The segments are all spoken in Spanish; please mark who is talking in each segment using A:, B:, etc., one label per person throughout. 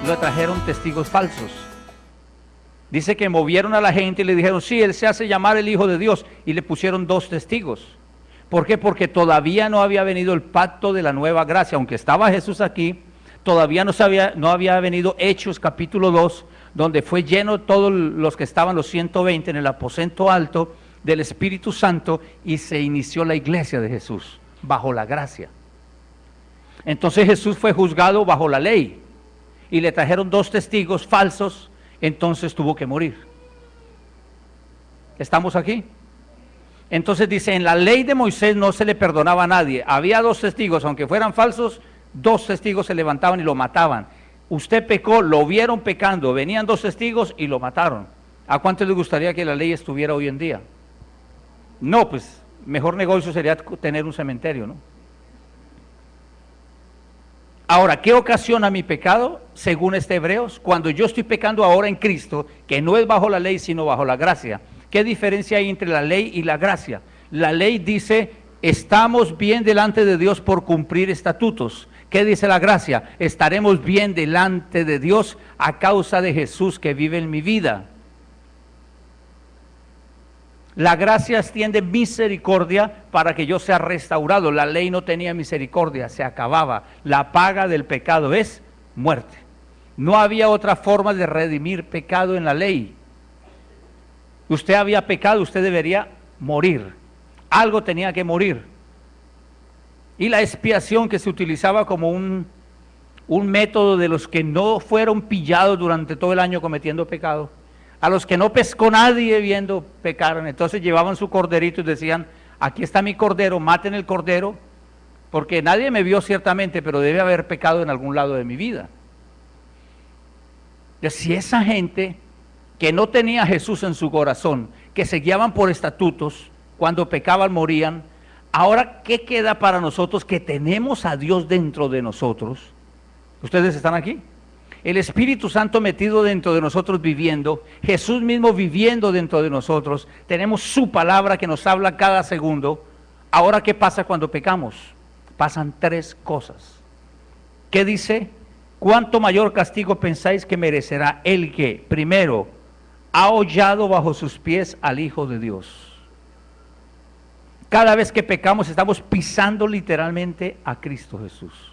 A: le trajeron testigos falsos. Dice que movieron a la gente y le dijeron, sí, él se hace llamar el Hijo de Dios, y le pusieron 2 testigos. ¿Por qué? Porque todavía no había venido el pacto de la nueva gracia, aunque estaba Jesús aquí, todavía no había venido Hechos capítulo 2, donde fue lleno todos los que estaban, los 120 en el aposento alto del Espíritu Santo, y se inició la iglesia de Jesús, bajo la gracia. Entonces Jesús fue juzgado bajo la ley, y le trajeron 2 testigos falsos, entonces tuvo que morir. ¿Estamos aquí? Entonces dice, en la ley de Moisés no se le perdonaba a nadie. Había 2 testigos, aunque fueran falsos, 2 testigos se levantaban y lo mataban. Usted pecó, lo vieron pecando, venían 2 testigos y lo mataron. ¿A cuánto les gustaría que la ley estuviera hoy en día? No, pues mejor negocio sería tener un cementerio, ¿no? Ahora, ¿qué ocasiona mi pecado? Según Hebreos, cuando yo estoy pecando ahora en Cristo, que no es bajo la ley, sino bajo la gracia. ¿Qué diferencia hay entre la ley y la gracia? La ley dice, estamos bien delante de Dios por cumplir estatutos. ¿Qué dice la gracia? Estaremos bien delante de Dios a causa de Jesús que vive en mi vida. La gracia extiende misericordia para que yo sea restaurado. La ley no tenía misericordia, se acababa. La paga del pecado es muerte. No había otra forma de redimir pecado en la ley. Usted había pecado, usted debería morir. Algo tenía que morir. Y la expiación, que se utilizaba como un método de los que no fueron pillados durante todo el año cometiendo pecado, a los que no pescó nadie viendo pecaron, entonces llevaban su corderito y decían, aquí está mi cordero, maten el cordero, porque nadie me vio ciertamente, pero debe haber pecado en algún lado de mi vida. Y si esa gente que no tenía a Jesús en su corazón, que se guiaban por estatutos, cuando pecaban morían, ahora ¿qué queda para nosotros que tenemos a Dios dentro de nosotros? ¿Ustedes están aquí? El Espíritu Santo metido dentro de nosotros viviendo, Jesús mismo viviendo dentro de nosotros, tenemos su palabra que nos habla cada segundo. Ahora, ¿qué pasa cuando pecamos? Pasan 3 cosas. ¿Qué dice? ¿Cuánto mayor castigo pensáis que merecerá el que, primero, ha hollado bajo sus pies al Hijo de Dios? Cada vez que pecamos estamos pisando literalmente a Cristo Jesús.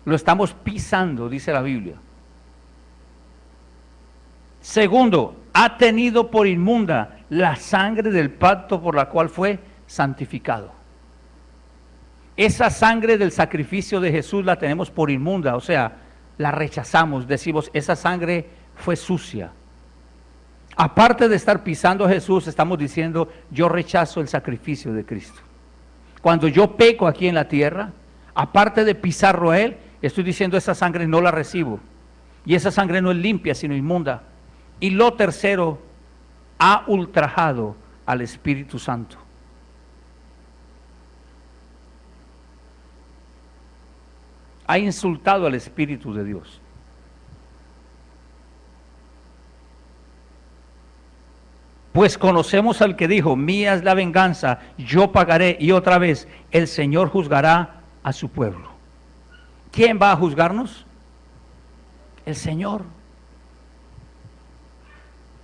A: Lo estamos pisando, dice la Biblia. Segundo, ha tenido por inmunda la sangre del pacto por la cual fue santificado. Esa sangre del sacrificio de Jesús la tenemos por inmunda, o sea, la rechazamos, decimos, esa sangre fue sucia. Aparte de estar pisando a Jesús, estamos diciendo, yo rechazo el sacrificio de Cristo. Cuando yo peco aquí en la tierra, aparte de pisarlo a Él, estoy diciendo, esa sangre no la recibo. Y esa sangre no es limpia, sino inmunda. Y lo tercero, ha ultrajado al Espíritu Santo. Ha insultado al Espíritu de Dios. Pues conocemos al que dijo, mía es la venganza, yo pagaré, y otra vez, el Señor juzgará a su pueblo. ¿Quién va a juzgarnos? El Señor.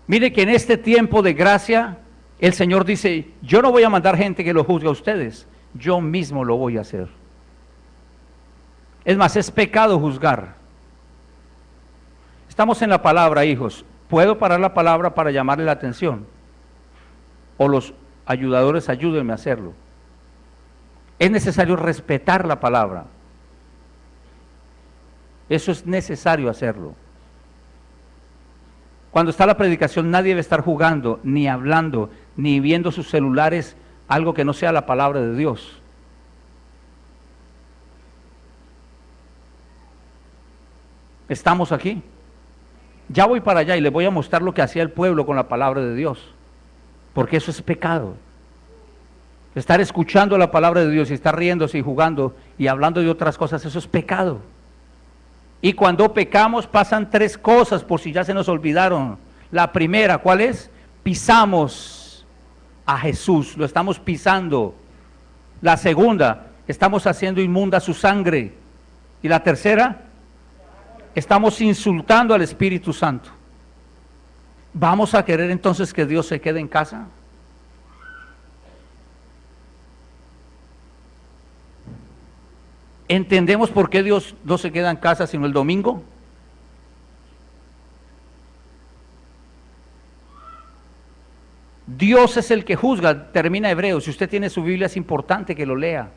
A: Mire que en este tiempo de gracia, el Señor dice, yo no voy a mandar gente que lo juzgue a ustedes, yo mismo lo voy a hacer. Es más, es pecado juzgar. Estamos en la palabra, hijos. ¿Puedo parar la palabra para llamarle la atención? O los ayudadores, ayúdenme a hacerlo. Es necesario respetar la palabra. Eso es necesario hacerlo. Cuando está la predicación, nadie debe estar jugando, ni hablando, ni viendo sus celulares, algo que no sea la palabra de Dios. ¿Estamos aquí? Ya voy para allá y les voy a mostrar lo que hacía el pueblo con la palabra de Dios, porque eso es pecado. Estar escuchando la palabra de Dios y estar riéndose y jugando y hablando de otras cosas, eso es pecado. Y cuando pecamos pasan 3 cosas, por si ya se nos olvidaron. La primera, ¿cuál es? Pisamos a Jesús, lo estamos pisando. La segunda, estamos haciendo inmunda su sangre. Y la tercera, Estamos insultando al Espíritu Santo. ¿Vamos a querer entonces que Dios se quede en casa? ¿Entendemos por qué Dios no se queda en casa sino el domingo? Dios es el que juzga, termina Hebreos. Si usted tiene su Biblia es importante que lo lea.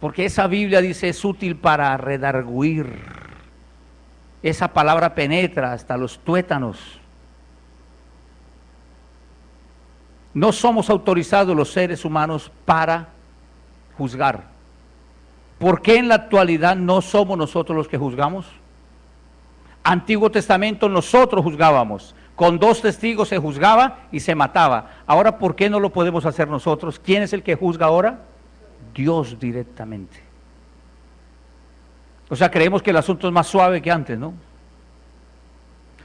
A: Porque esa Biblia dice es útil para redarguir. Esa palabra penetra hasta los tuétanos. No somos autorizados los seres humanos para juzgar. ¿Por qué en la actualidad no somos nosotros los que juzgamos? Antiguo Testamento nosotros juzgábamos. Con 2 testigos se juzgaba y se mataba. Ahora, ¿por qué no lo podemos hacer nosotros? ¿Quién es el que juzga ahora? Dios directamente. O sea, creemos que el asunto es más suave que antes, ¿no?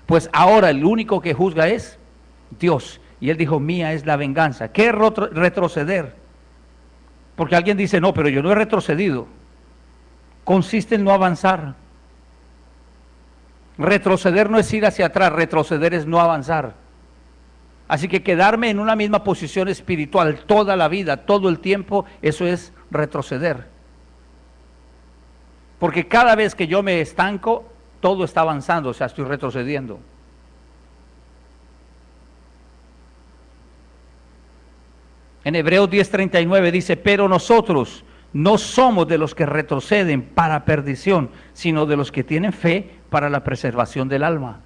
A: Pues ahora el único que juzga es Dios. Y Él dijo, mía es la venganza. ¿Qué es retroceder? Porque alguien dice, no, pero yo no he retrocedido. Consiste en no avanzar. Retroceder no es ir hacia atrás, retroceder es no avanzar. Así que quedarme en una misma posición espiritual toda la vida, todo el tiempo, eso es retroceder. Porque cada vez que yo me estanco, todo está avanzando, o sea, estoy retrocediendo. En Hebreos 10:39 dice, pero nosotros no somos de los que retroceden para perdición, sino de los que tienen fe para la preservación del alma.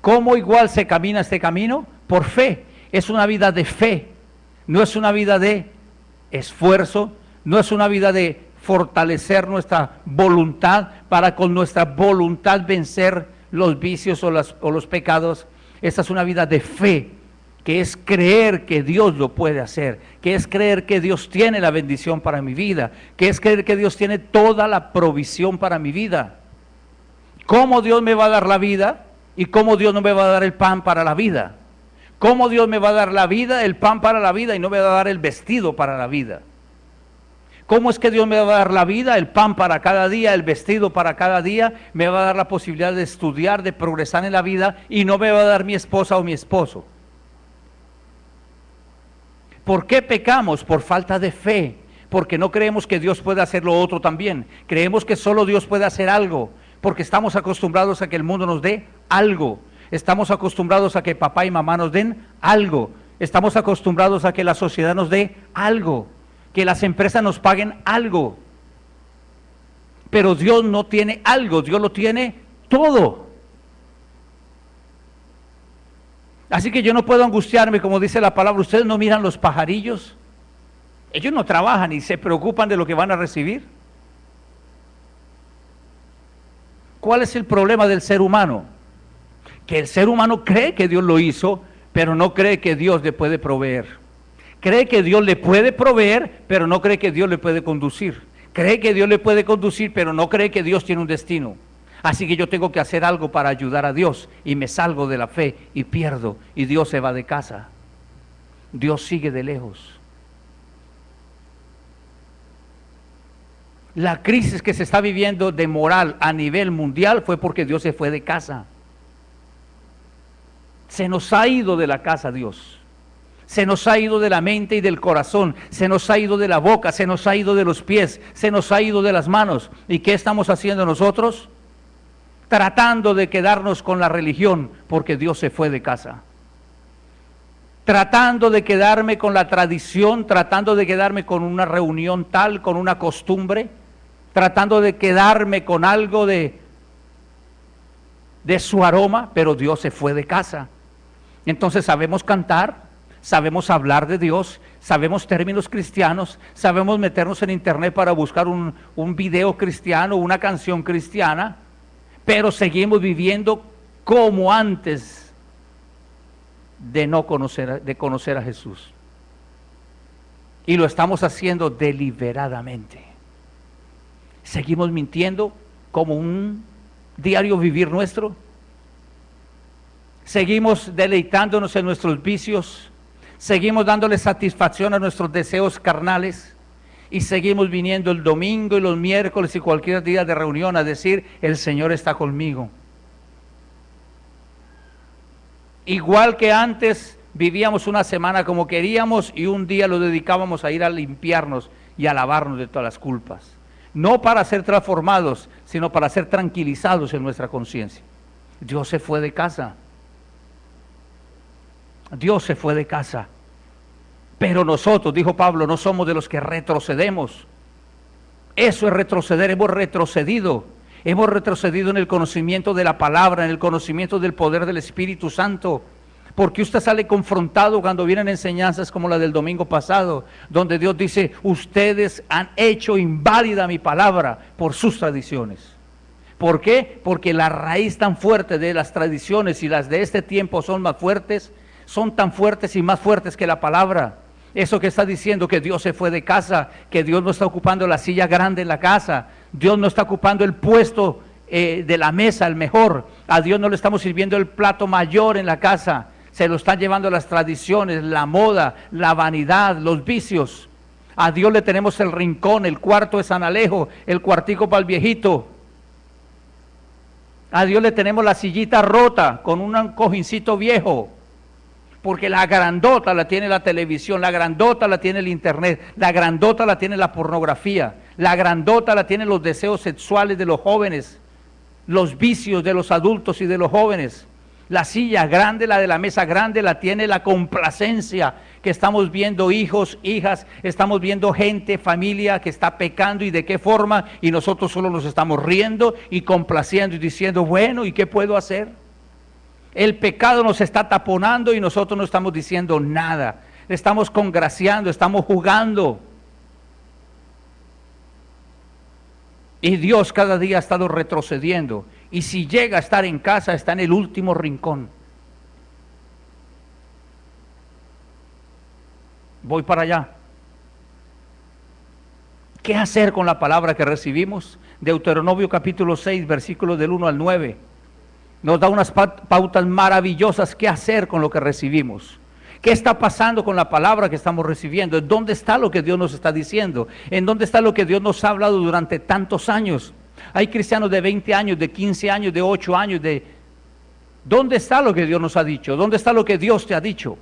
A: ¿Cómo igual se camina este camino? Por fe. Es una vida de fe, no es una vida de esfuerzo, no es una vida de fortalecer nuestra voluntad para con nuestra voluntad vencer los vicios o los pecados. Esta es una vida de fe, que es creer que Dios lo puede hacer, que es creer que Dios tiene la bendición para mi vida, que es creer que Dios tiene toda la provisión para mi vida. ¿Cómo Dios me va a dar la vida y cómo Dios no me va a dar el pan para la vida? ¿Cómo Dios me va a dar la vida, el pan para la vida y no me va a dar el vestido para la vida? ¿Cómo es que Dios me va a dar la vida, el pan para cada día, el vestido para cada día? Me va a dar la posibilidad de estudiar, de progresar en la vida y no me va a dar mi esposa o mi esposo. ¿Por qué pecamos? Por falta de fe, porque no creemos que Dios pueda hacer lo otro también. Creemos que solo Dios puede hacer algo, porque estamos acostumbrados a que el mundo nos dé algo. Estamos acostumbrados a que papá y mamá nos den algo. Estamos acostumbrados a que la sociedad nos dé algo, que las empresas nos paguen algo. Pero Dios no tiene algo, Dios lo tiene todo. Así que yo no puedo angustiarme, como dice la palabra. Ustedes no miran los pajarillos, ellos no trabajan y se preocupan de lo que van a recibir. ¿Cuál es el problema del ser humano? Que el ser humano cree que Dios lo hizo, pero no cree que Dios le puede proveer. Cree que Dios le puede proveer, pero no cree que Dios le puede conducir. Cree que Dios le puede conducir, pero no cree que Dios tiene un destino. Así que yo tengo que hacer algo para ayudar a Dios y me salgo de la fe y pierdo y Dios se va de casa. Dios sigue de lejos. La crisis que se está viviendo de moral a nivel mundial fue porque Dios se fue de casa. Se nos ha ido de la casa Dios. Se nos ha ido de la mente y del corazón, se nos ha ido de la boca, se nos ha ido de los pies, se nos ha ido de las manos. ¿Y qué estamos haciendo nosotros? Tratando de quedarnos con la religión porque Dios se fue de casa. Tratando de quedarme con la tradición, tratando de quedarme con una reunión tal, con una costumbre, tratando de quedarme con algo de su aroma, pero Dios se fue de casa. Entonces sabemos cantar, sabemos hablar de Dios, sabemos términos cristianos, sabemos meternos en internet para buscar un video cristiano, una canción cristiana, pero seguimos viviendo como antes de conocer a Jesús. Y lo estamos haciendo deliberadamente. Seguimos mintiendo como un diario vivir nuestro. Seguimos deleitándonos en nuestros vicios. Seguimos dándole satisfacción a nuestros deseos carnales y seguimos viniendo el domingo y los miércoles y cualquier día de reunión a decir, el Señor está conmigo. Igual que antes vivíamos una semana como queríamos y un día lo dedicábamos a ir a limpiarnos y a lavarnos de todas las culpas. No para ser transformados, sino para ser tranquilizados en nuestra conciencia. Dios se fue de casa. Dios se fue de casa. Pero nosotros, dijo Pablo, no somos de los que retrocedemos. Eso es retroceder, hemos retrocedido. Hemos retrocedido en el conocimiento de la palabra, en el conocimiento del poder del Espíritu Santo. Porque usted sale confrontado cuando vienen enseñanzas como la del domingo pasado, donde Dios dice, ustedes han hecho inválida mi palabra por sus tradiciones. ¿Por qué? Porque la raíz tan fuerte de las tradiciones y las de este tiempo son más fuertes, son tan fuertes y más fuertes que la palabra. Eso que está diciendo que Dios se fue de casa, que Dios no está ocupando la silla grande en la casa, Dios no está ocupando el puesto de la mesa, el mejor, a Dios no le estamos sirviendo el plato mayor en la casa, se lo están llevando las tradiciones, la moda, la vanidad, los vicios. A Dios le tenemos el rincón, el cuarto de San Alejo, el cuartico para el viejito. A Dios le tenemos la sillita rota con un cojincito viejo. Porque la grandota la tiene la televisión, la grandota la tiene el internet, la grandota la tiene la pornografía, la grandota la tienen los deseos sexuales de los jóvenes, los vicios de los adultos y de los jóvenes. La silla grande, la de la mesa grande, la tiene la complacencia, que estamos viendo hijos, hijas, estamos viendo gente, familia que está pecando y de qué forma, y nosotros solo nos estamos riendo y complaciendo y diciendo, bueno, ¿y qué puedo hacer? El pecado nos está taponando y nosotros no estamos diciendo nada. Estamos congraciando, estamos jugando. Y Dios cada día ha estado retrocediendo. Y si llega a estar en casa, está en el último rincón. Voy para allá. ¿Qué hacer con la palabra que recibimos? Deuteronomio capítulo 6, versículos del 1 al 9. Nos da unas pautas maravillosas qué hacer con lo que recibimos. ¿Qué está pasando con la palabra que estamos recibiendo? ¿Dónde está lo que Dios nos está diciendo? ¿En dónde está lo que Dios nos ha hablado durante tantos años? Hay cristianos de 20 años, de 15 años, de 8 años, ¿Dónde está lo que Dios nos ha dicho? ¿Dónde está lo que Dios te ha dicho?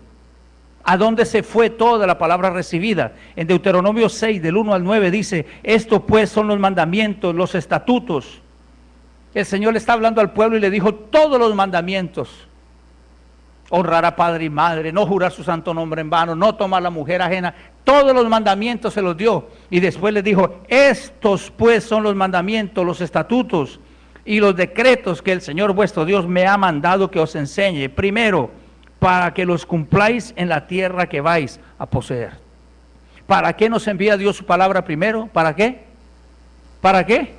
A: ¿A dónde se fue toda la palabra recibida? En Deuteronomio 6, del 1 al 9 dice, esto pues son los mandamientos, los estatutos. El Señor le está hablando al pueblo y le dijo todos los mandamientos. Honrar a padre y madre, no jurar su santo nombre en vano, no tomar la mujer ajena. Todos los mandamientos se los dio. Y después les dijo, estos pues son los mandamientos, los estatutos y los decretos que el Señor vuestro Dios me ha mandado que os enseñe. Primero, para que los cumpláis en la tierra que vais a poseer. ¿Para qué nos envía Dios su palabra primero? ¿Para qué? ¿Para qué?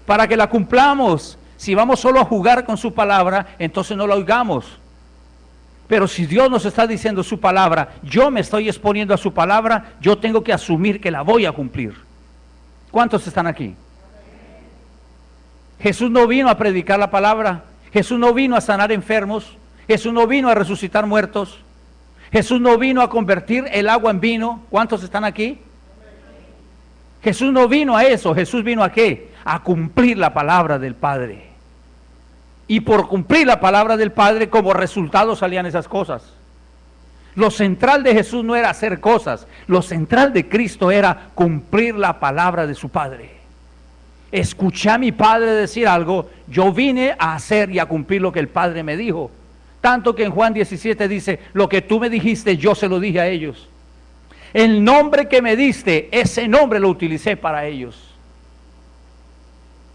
A: Para que la cumplamos. Si vamos solo a jugar con su palabra, entonces no la oigamos. Pero si Dios nos está diciendo su palabra, yo me estoy exponiendo a su palabra, yo tengo que asumir que la voy a cumplir. ¿Cuántos están aquí? Jesús no vino a predicar la palabra, Jesús no vino a sanar enfermos, Jesús no vino a resucitar muertos, Jesús no vino a convertir el agua en vino. ¿Cuántos están aquí? Jesús no vino a eso. Jesús vino a ¿qué? A cumplir la palabra del Padre. Y por cumplir la palabra del Padre, como resultado salían esas cosas. Lo central de Jesús no era hacer cosas, lo central de Cristo era cumplir la palabra de su Padre. Escuché a mi Padre decir algo, yo vine a hacer y a cumplir lo que el Padre me dijo. Tanto que en Juan 17 dice, lo que tú me dijiste, yo se lo dije a ellos. El nombre que me diste, ese nombre lo utilicé para ellos.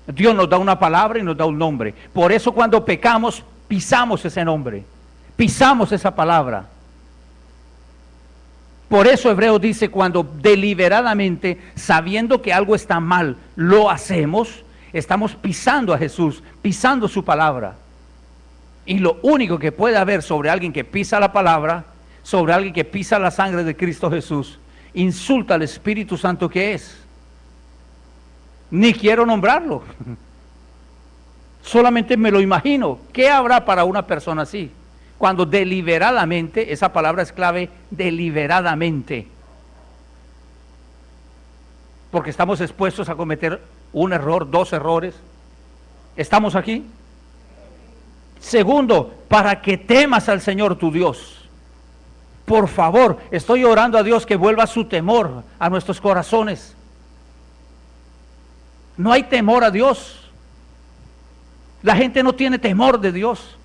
A: Dios nos da una palabra y nos da un nombre. Por eso cuando pecamos, pisamos ese nombre, pisamos esa palabra. Por eso Hebreos dice, cuando deliberadamente, sabiendo que algo está mal, lo hacemos, estamos pisando a Jesús, pisando su palabra. Y lo único que puede haber sobre alguien que pisa la palabra, sobre alguien que pisa la sangre de Cristo Jesús, insulta al Espíritu Santo que es. Ni quiero nombrarlo. Solamente me lo imagino. ¿Qué habrá para una persona así? cuando deliberadamente, esa palabra es clave, deliberadamente, porque estamos expuestos a cometer un error, 2 errores. ¿Estamos aquí? Segundo, para que temas al Señor tu Dios. Por favor, estoy orando a Dios que vuelva su temor a nuestros corazones. No hay temor a Dios. La gente no tiene temor de Dios.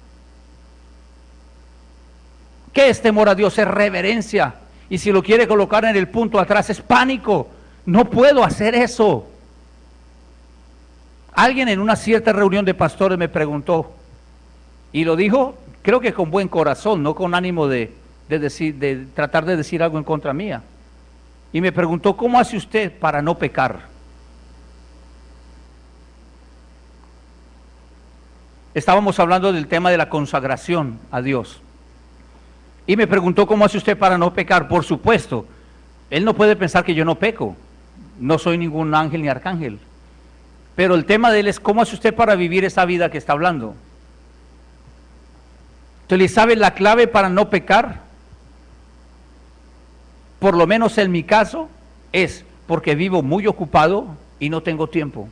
A: ¿Qué es temor a Dios? Es reverencia. Y si lo quiere colocar en el punto atrás, es pánico. No puedo hacer eso. Alguien en una cierta reunión de pastores me preguntó, y lo dijo, creo que con buen corazón, no con ánimo de tratar de decir algo en contra mía. Y me preguntó, ¿cómo hace usted para no pecar? Estábamos hablando del tema de la consagración a Dios. Y me preguntó, ¿cómo hace usted para no pecar? Por supuesto, él no puede pensar que yo no peco. No soy ningún ángel ni arcángel. Pero el tema de él es, ¿cómo hace usted para vivir esa vida que está hablando? Entonces, ¿sabe la clave para no pecar? Por lo menos en mi caso, es porque vivo muy ocupado y no tengo tiempo.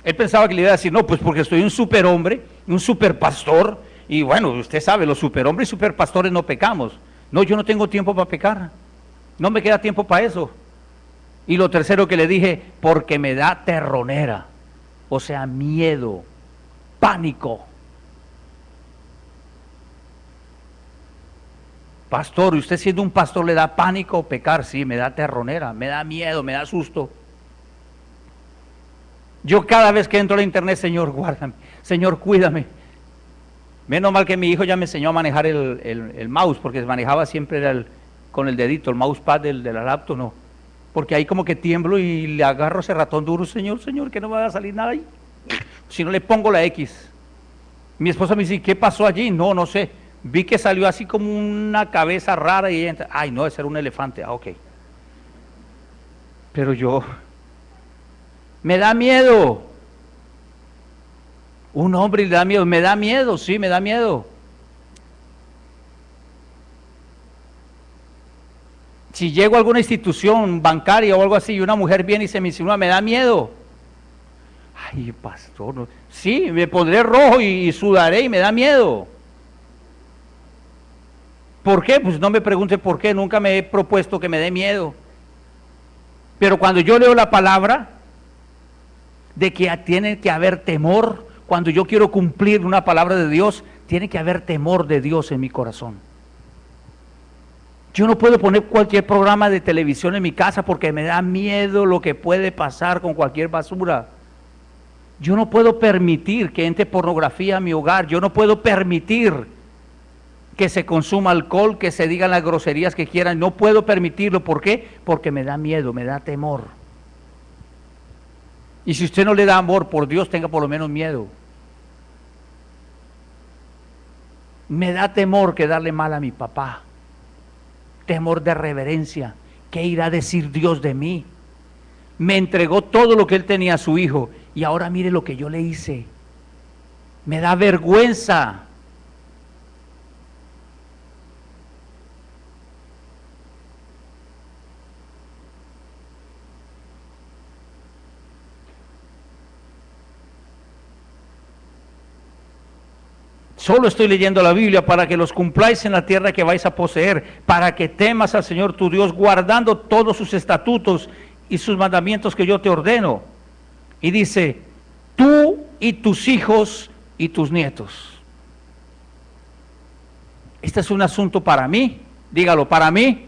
A: Él pensaba que le iba a decir, no, pues porque soy un superhombre, un superpastor, y bueno, usted sabe, los superhombres y superpastores no pecamos. No, yo no tengo tiempo para pecar, no me queda tiempo para eso. Y lo tercero que le dije, porque me da terronera, o sea, miedo, pánico. Pastor, ¿usted siendo un pastor le da pánico pecar? Sí, me da terronera, me da miedo, me da susto. Yo cada vez que entro a la internet, Señor, guárdame, Señor, cuídame. Menos mal que mi hijo ya me enseñó a manejar el mouse, porque manejaba siempre con el dedito, el mousepad de la laptop, no. Porque ahí como que tiemblo y le agarro ese ratón duro, Señor, que no me vaya a salir nada ahí. Si no le pongo la X. Mi esposa me dice, ¿qué pasó allí? No, no sé. Vi que salió así como una cabeza rara y ella entra, ay no, ese era un elefante, ok. Pero yo, me da miedo. Un hombre le da miedo, me da miedo, sí, me da miedo. Si llego a alguna institución bancaria o algo así y una mujer viene y se me insinúa, me da miedo. Ay, pastor, no. Sí, me pondré rojo y sudaré y me da miedo. ¿Por qué? Pues no me pregunte por qué, nunca me he propuesto que me dé miedo. Pero cuando yo leo la palabra de que tiene que haber temor, cuando yo quiero cumplir una palabra de Dios, tiene que haber temor de Dios en mi corazón. Yo no puedo poner cualquier programa de televisión en mi casa porque me da miedo lo que puede pasar con cualquier basura. Yo no puedo permitir que entre pornografía a mi hogar, yo no puedo permitir que se consuma alcohol, que se digan las groserías que quieran, no puedo permitirlo. ¿Por qué? Porque me da miedo, me da temor. Y si usted no le da amor por Dios, tenga por lo menos miedo. Me da temor quedarle mal a mi papá, temor de reverencia. ¿Qué irá a decir Dios de mí? Me entregó todo lo que él tenía a su hijo y ahora mire lo que yo le hice. Me da vergüenza. Solo estoy leyendo la Biblia para que los cumpláis en la tierra que vais a poseer, para que temas al Señor tu Dios, guardando todos sus estatutos y sus mandamientos que yo te ordeno. Y dice, tú y tus hijos y tus nietos. Este es un asunto para mí, dígalo, para mí,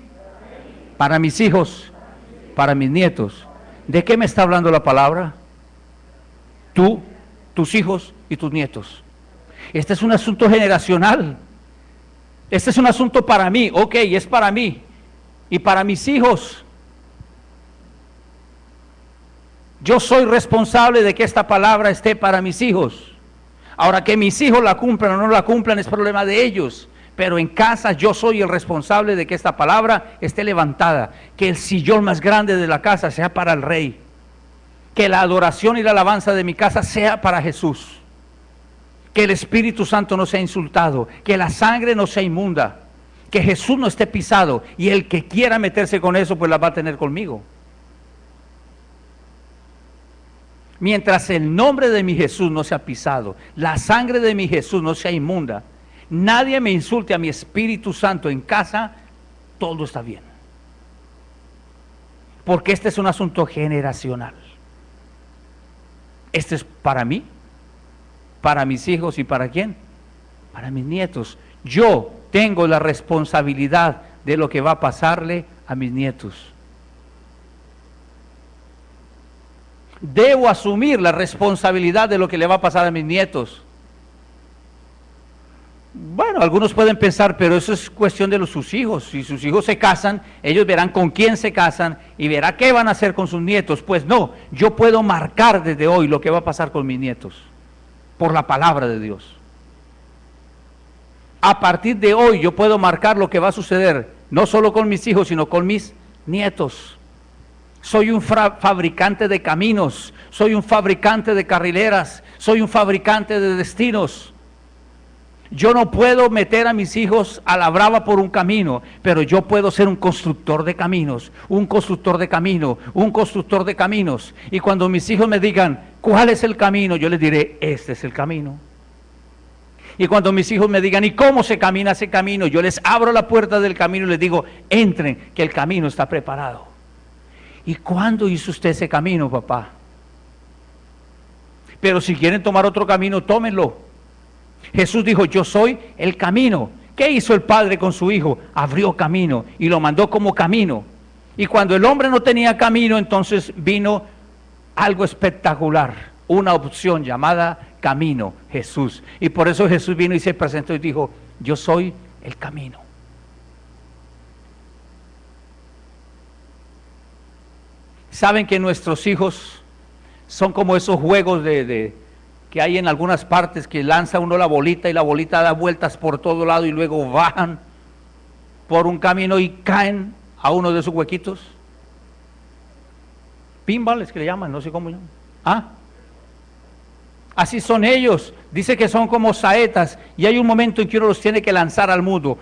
A: para mis hijos, para mis nietos. ¿De qué me está hablando la palabra? Tú, tus hijos y tus nietos. Este es un asunto generacional. Este es un asunto para mí, ok, es para mí y para mis hijos. Yo soy responsable de que esta palabra esté para mis hijos. Ahora, que mis hijos la cumplan o no la cumplan es problema de ellos, pero en casa yo soy el responsable de que esta palabra esté levantada, que el sillón más grande de la casa sea para el Rey, que la adoración y la alabanza de mi casa sea para Jesús. que el Espíritu Santo no sea insultado, que la sangre no sea inmunda, que Jesús no esté pisado, y el que quiera meterse con eso, pues la va a tener conmigo. Mientras el nombre de mi Jesús no sea pisado, la sangre de mi Jesús no sea inmunda, nadie me insulte a mi Espíritu Santo en casa, todo está bien. Porque este es un asunto generacional. Este es para mí, para mis hijos y ¿para quién? Para mis nietos. Yo tengo la responsabilidad de lo que va a pasarle a mis nietos. Debo asumir la responsabilidad de lo que le va a pasar a mis nietos. Bueno, algunos pueden pensar, pero eso es cuestión de sus hijos. Si sus hijos se casan, ellos verán con quién se casan y verá qué van a hacer con sus nietos. Pues no, yo puedo marcar desde hoy lo que va a pasar con mis nietos, por la palabra de Dios. A partir de hoy yo puedo marcar lo que va a suceder, no solo con mis hijos, sino con mis nietos. Soy un fabricante de caminos, soy un fabricante de carrileras, soy un fabricante de destinos. Yo no puedo meter a mis hijos a la brava por un camino, pero yo puedo ser un constructor de caminos, un constructor de camino, un constructor de caminos. Y cuando mis hijos me digan, ¿cuál es el camino? Yo les diré, este es el camino. Y cuando mis hijos me digan, ¿y cómo se camina ese camino? Yo les abro la puerta del camino y les digo, entren, que el camino está preparado. ¿Y cuándo hizo usted ese camino, papá? Pero si quieren tomar otro camino, tómenlo. Jesús dijo, yo soy el camino. ¿Qué hizo el Padre con su Hijo? Abrió camino y lo mandó como camino. Y cuando el hombre no tenía camino, entonces vino algo espectacular, una opción llamada camino, Jesús. Y por eso Jesús vino y se presentó y dijo, yo soy el camino. Saben que nuestros hijos son como esos juegos que hay en algunas partes, que lanza uno la bolita y la bolita da vueltas por todo lado y luego bajan por un camino y caen a uno de esos huequitos. Pinball es que le llaman, no sé cómo llaman. Así son ellos. Dice que son como saetas y hay un momento en que uno los tiene que lanzar al mundo.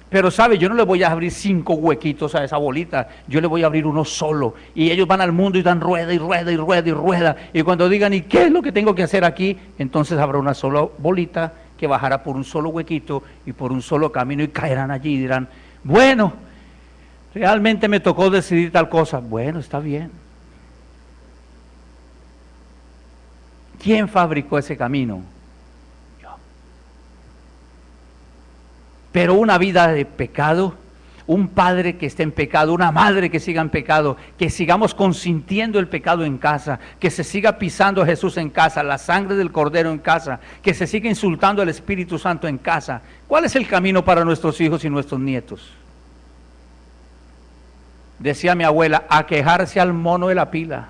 A: Pero sabe, yo no le voy a abrir 5 huequitos a esa bolita, yo le voy a abrir uno solo. Y ellos van al mundo y dan rueda y rueda y rueda y rueda. Y cuando digan, ¿y qué es lo que tengo que hacer aquí? Entonces habrá una sola bolita que bajará por un solo huequito y por un solo camino y caerán allí y dirán, bueno, realmente me tocó decidir tal cosa. Bueno, está bien. ¿Quién fabricó ese camino? Pero una vida de pecado, un padre que esté en pecado, una madre que siga en pecado, que sigamos consintiendo el pecado en casa, que se siga pisando a Jesús en casa, la sangre del Cordero en casa, que se siga insultando al Espíritu Santo en casa. ¿Cuál es el camino para nuestros hijos y nuestros nietos? Decía mi abuela, a quejarse al mono de la pila.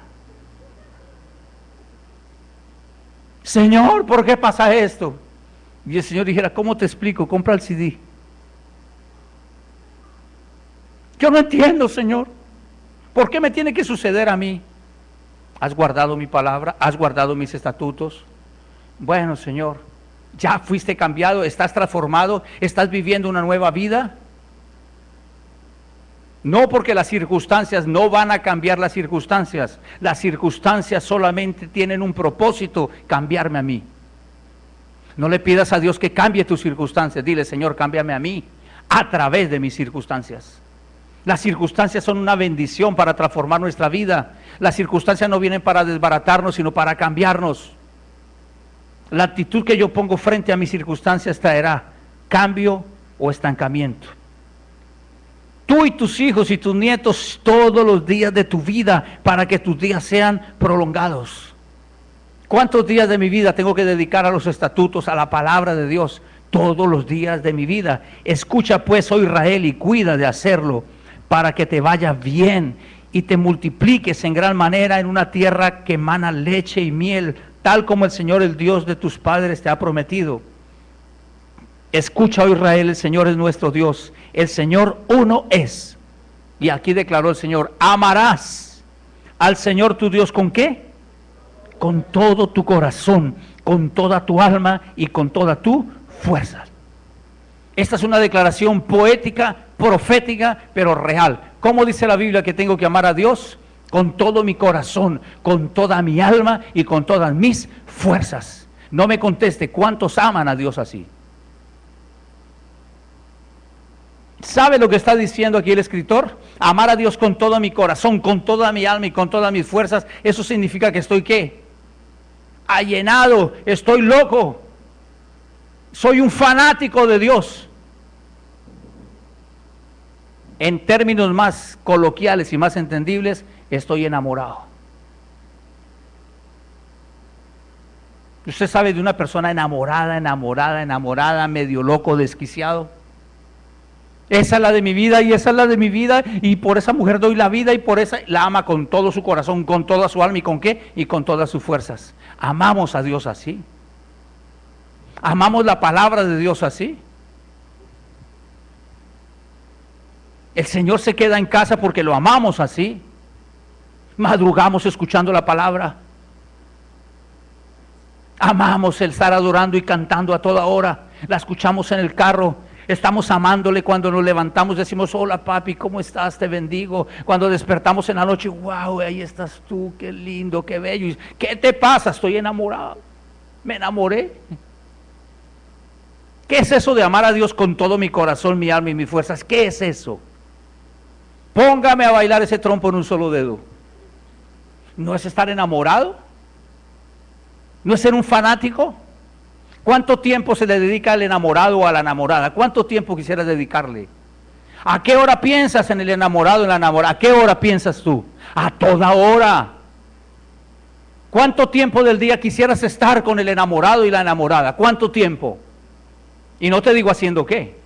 A: Señor, ¿por qué pasa esto? Y el Señor dijera, ¿cómo te explico? Compra el CD. Yo no entiendo, Señor. ¿Por qué me tiene que suceder a mí? ¿Has guardado mi palabra? ¿Has guardado mis estatutos? Bueno, Señor, ya fuiste cambiado, estás transformado, estás viviendo una nueva vida. No, porque las circunstancias no van a cambiar las circunstancias. Las circunstancias solamente tienen un propósito, cambiarme a mí. No le pidas a Dios que cambie tus circunstancias. Dile, Señor, cámbiame a mí a través de mis circunstancias. Las circunstancias son una bendición para transformar nuestra vida. Las circunstancias no vienen para desbaratarnos, sino para cambiarnos. La actitud que yo pongo frente a mis circunstancias traerá cambio o estancamiento. Tú y tus hijos y tus nietos todos los días de tu vida, para que tus días sean prolongados. ¿Cuántos días de mi vida tengo que dedicar a los estatutos, a la palabra de Dios? Todos los días de mi vida. Escucha pues, oh Israel, y cuida de hacerlo, para que te vaya bien y te multipliques en gran manera en una tierra que emana leche y miel, tal como el Señor, el Dios de tus padres, te ha prometido. Escucha, oh Israel, el Señor es nuestro Dios, el Señor uno es. Y aquí declaró el Señor, amarás al Señor tu Dios, ¿con qué? con todo tu corazón, con toda tu alma y con toda tu fuerza. Esta es una declaración poética, profética, pero real. ¿Cómo dice la Biblia que tengo que amar a Dios? Con todo mi corazón, con toda mi alma y con todas mis fuerzas. No me conteste, ¿cuántos aman a Dios así? ¿Sabe lo que está diciendo aquí el escritor? Amar a Dios con todo mi corazón, con toda mi alma y con todas mis fuerzas. Eso significa que estoy ¿qué? Allenado, estoy loco. Soy un fanático de Dios. En términos más coloquiales y más entendibles, estoy enamorado. ¿Usted sabe de una persona enamorada, medio loco, desquiciado? Esa es la de mi vida y esa es la de mi vida y por esa mujer doy la vida y por esa la ama con todo su corazón, con toda su alma y con qué? Y con todas sus fuerzas. Amamos a Dios así. Amamos la palabra de Dios así. El Señor se queda en casa porque lo amamos así. Madrugamos escuchando la palabra. Amamos el estar adorando y cantando a toda hora. La escuchamos en el carro. Estamos amándole cuando nos levantamos, decimos, hola papi, ¿cómo estás? Te bendigo. Cuando despertamos en la noche, wow, ahí estás tú, qué lindo, qué bello. ¿Qué te pasa? Estoy enamorado. Me enamoré. ¿Qué es eso de amar a Dios con todo mi corazón, mi alma y mis fuerzas? ¿Qué es eso? Póngame a bailar ese trompo en un solo dedo. ¿No es estar enamorado? ¿No es ser un fanático? ¿Cuánto tiempo se le dedica al enamorado o a la enamorada? ¿Cuánto tiempo quisieras dedicarle? ¿A qué hora piensas en el enamorado o en la enamorada? ¿A qué hora piensas tú? A toda hora. ¿Cuánto tiempo del día quisieras estar con el enamorado y la enamorada? ¿Cuánto tiempo? Y no te digo haciendo qué.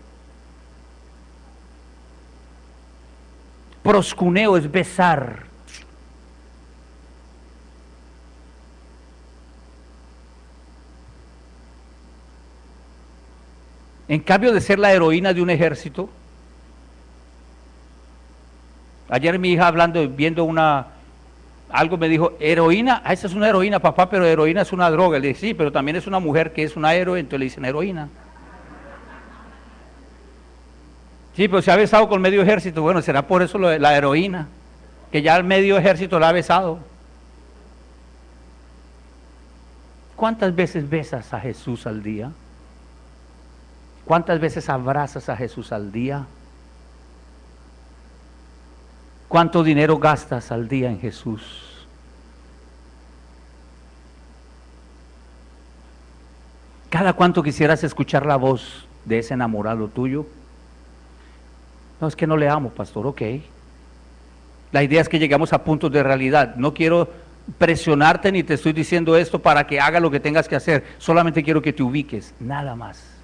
A: Proscuneo es besar. En cambio de ser la heroína de un ejército, ayer mi hija viendo algo me dijo, heroína, esa es una heroína papá, pero heroína es una droga. Le dije, sí, pero también es una mujer que es una héroe, entonces le dicen heroína. Sí, pero se ha besado con medio ejército, bueno, será por eso la heroína, que ya el medio ejército la ha besado. ¿Cuántas veces besas a Jesús al día? ¿Cuántas veces abrazas a Jesús al día? ¿Cuánto dinero gastas al día en Jesús? ¿Cada cuánto quisieras escuchar la voz de ese enamorado tuyo? No, es que no le amo, pastor, ok. La idea es que llegamos a puntos de realidad. No quiero presionarte ni te estoy diciendo esto para que haga lo que tengas que hacer. Solamente quiero que te ubiques, nada más.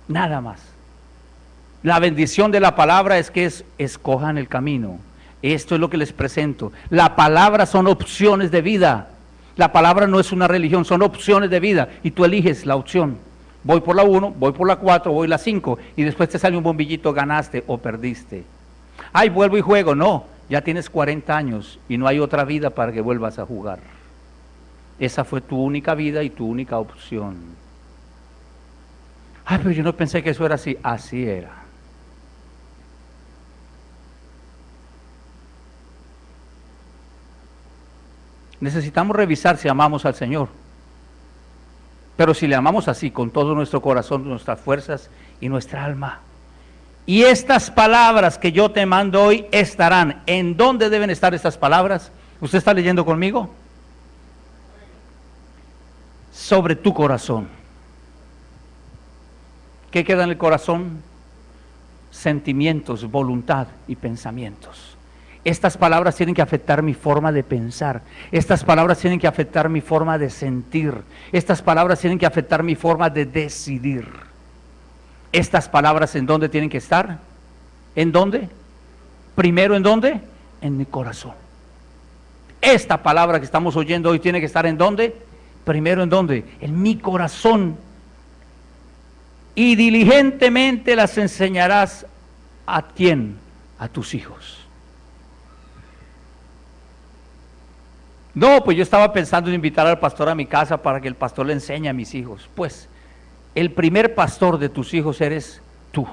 A: Nada más. La bendición de la palabra es que escojan el camino. Esto es lo que les presento. La palabra son opciones de vida. La palabra no es una religión, son opciones de vida. Y tú eliges la opción. Voy por la 1, voy por la 4, voy la 5. Y después te sale un bombillito, ganaste o perdiste. Ay, vuelvo y juego. No, ya tienes 40 años y no hay otra vida para que vuelvas a jugar. Esa fue tu única vida y tu única opción. Ay, pero yo no pensé que eso era así. Así era. Necesitamos revisar si amamos al Señor. Pero si le amamos así, con todo nuestro corazón, nuestras fuerzas y nuestra alma. Y estas palabras que yo te mando hoy estarán. ¿En dónde deben estar estas palabras? ¿Usted está leyendo conmigo? Sobre tu corazón. ¿Qué queda en el corazón? Sentimientos, voluntad y pensamientos. Estas palabras tienen que afectar mi forma de pensar. Estas palabras tienen que afectar mi forma de sentir. Estas palabras tienen que afectar mi forma de decidir. Estas palabras, ¿en dónde tienen que estar? ¿En dónde? Primero, ¿en dónde? En mi corazón. Esta palabra que estamos oyendo hoy tiene que estar ¿en dónde? Primero, ¿en dónde? En mi corazón. Y diligentemente las enseñarás ¿a quién? A tus hijos. No, pues yo estaba pensando en invitar al pastor a mi casa para que el pastor le enseñe a mis hijos. Pues el primer pastor de tus hijos eres tú.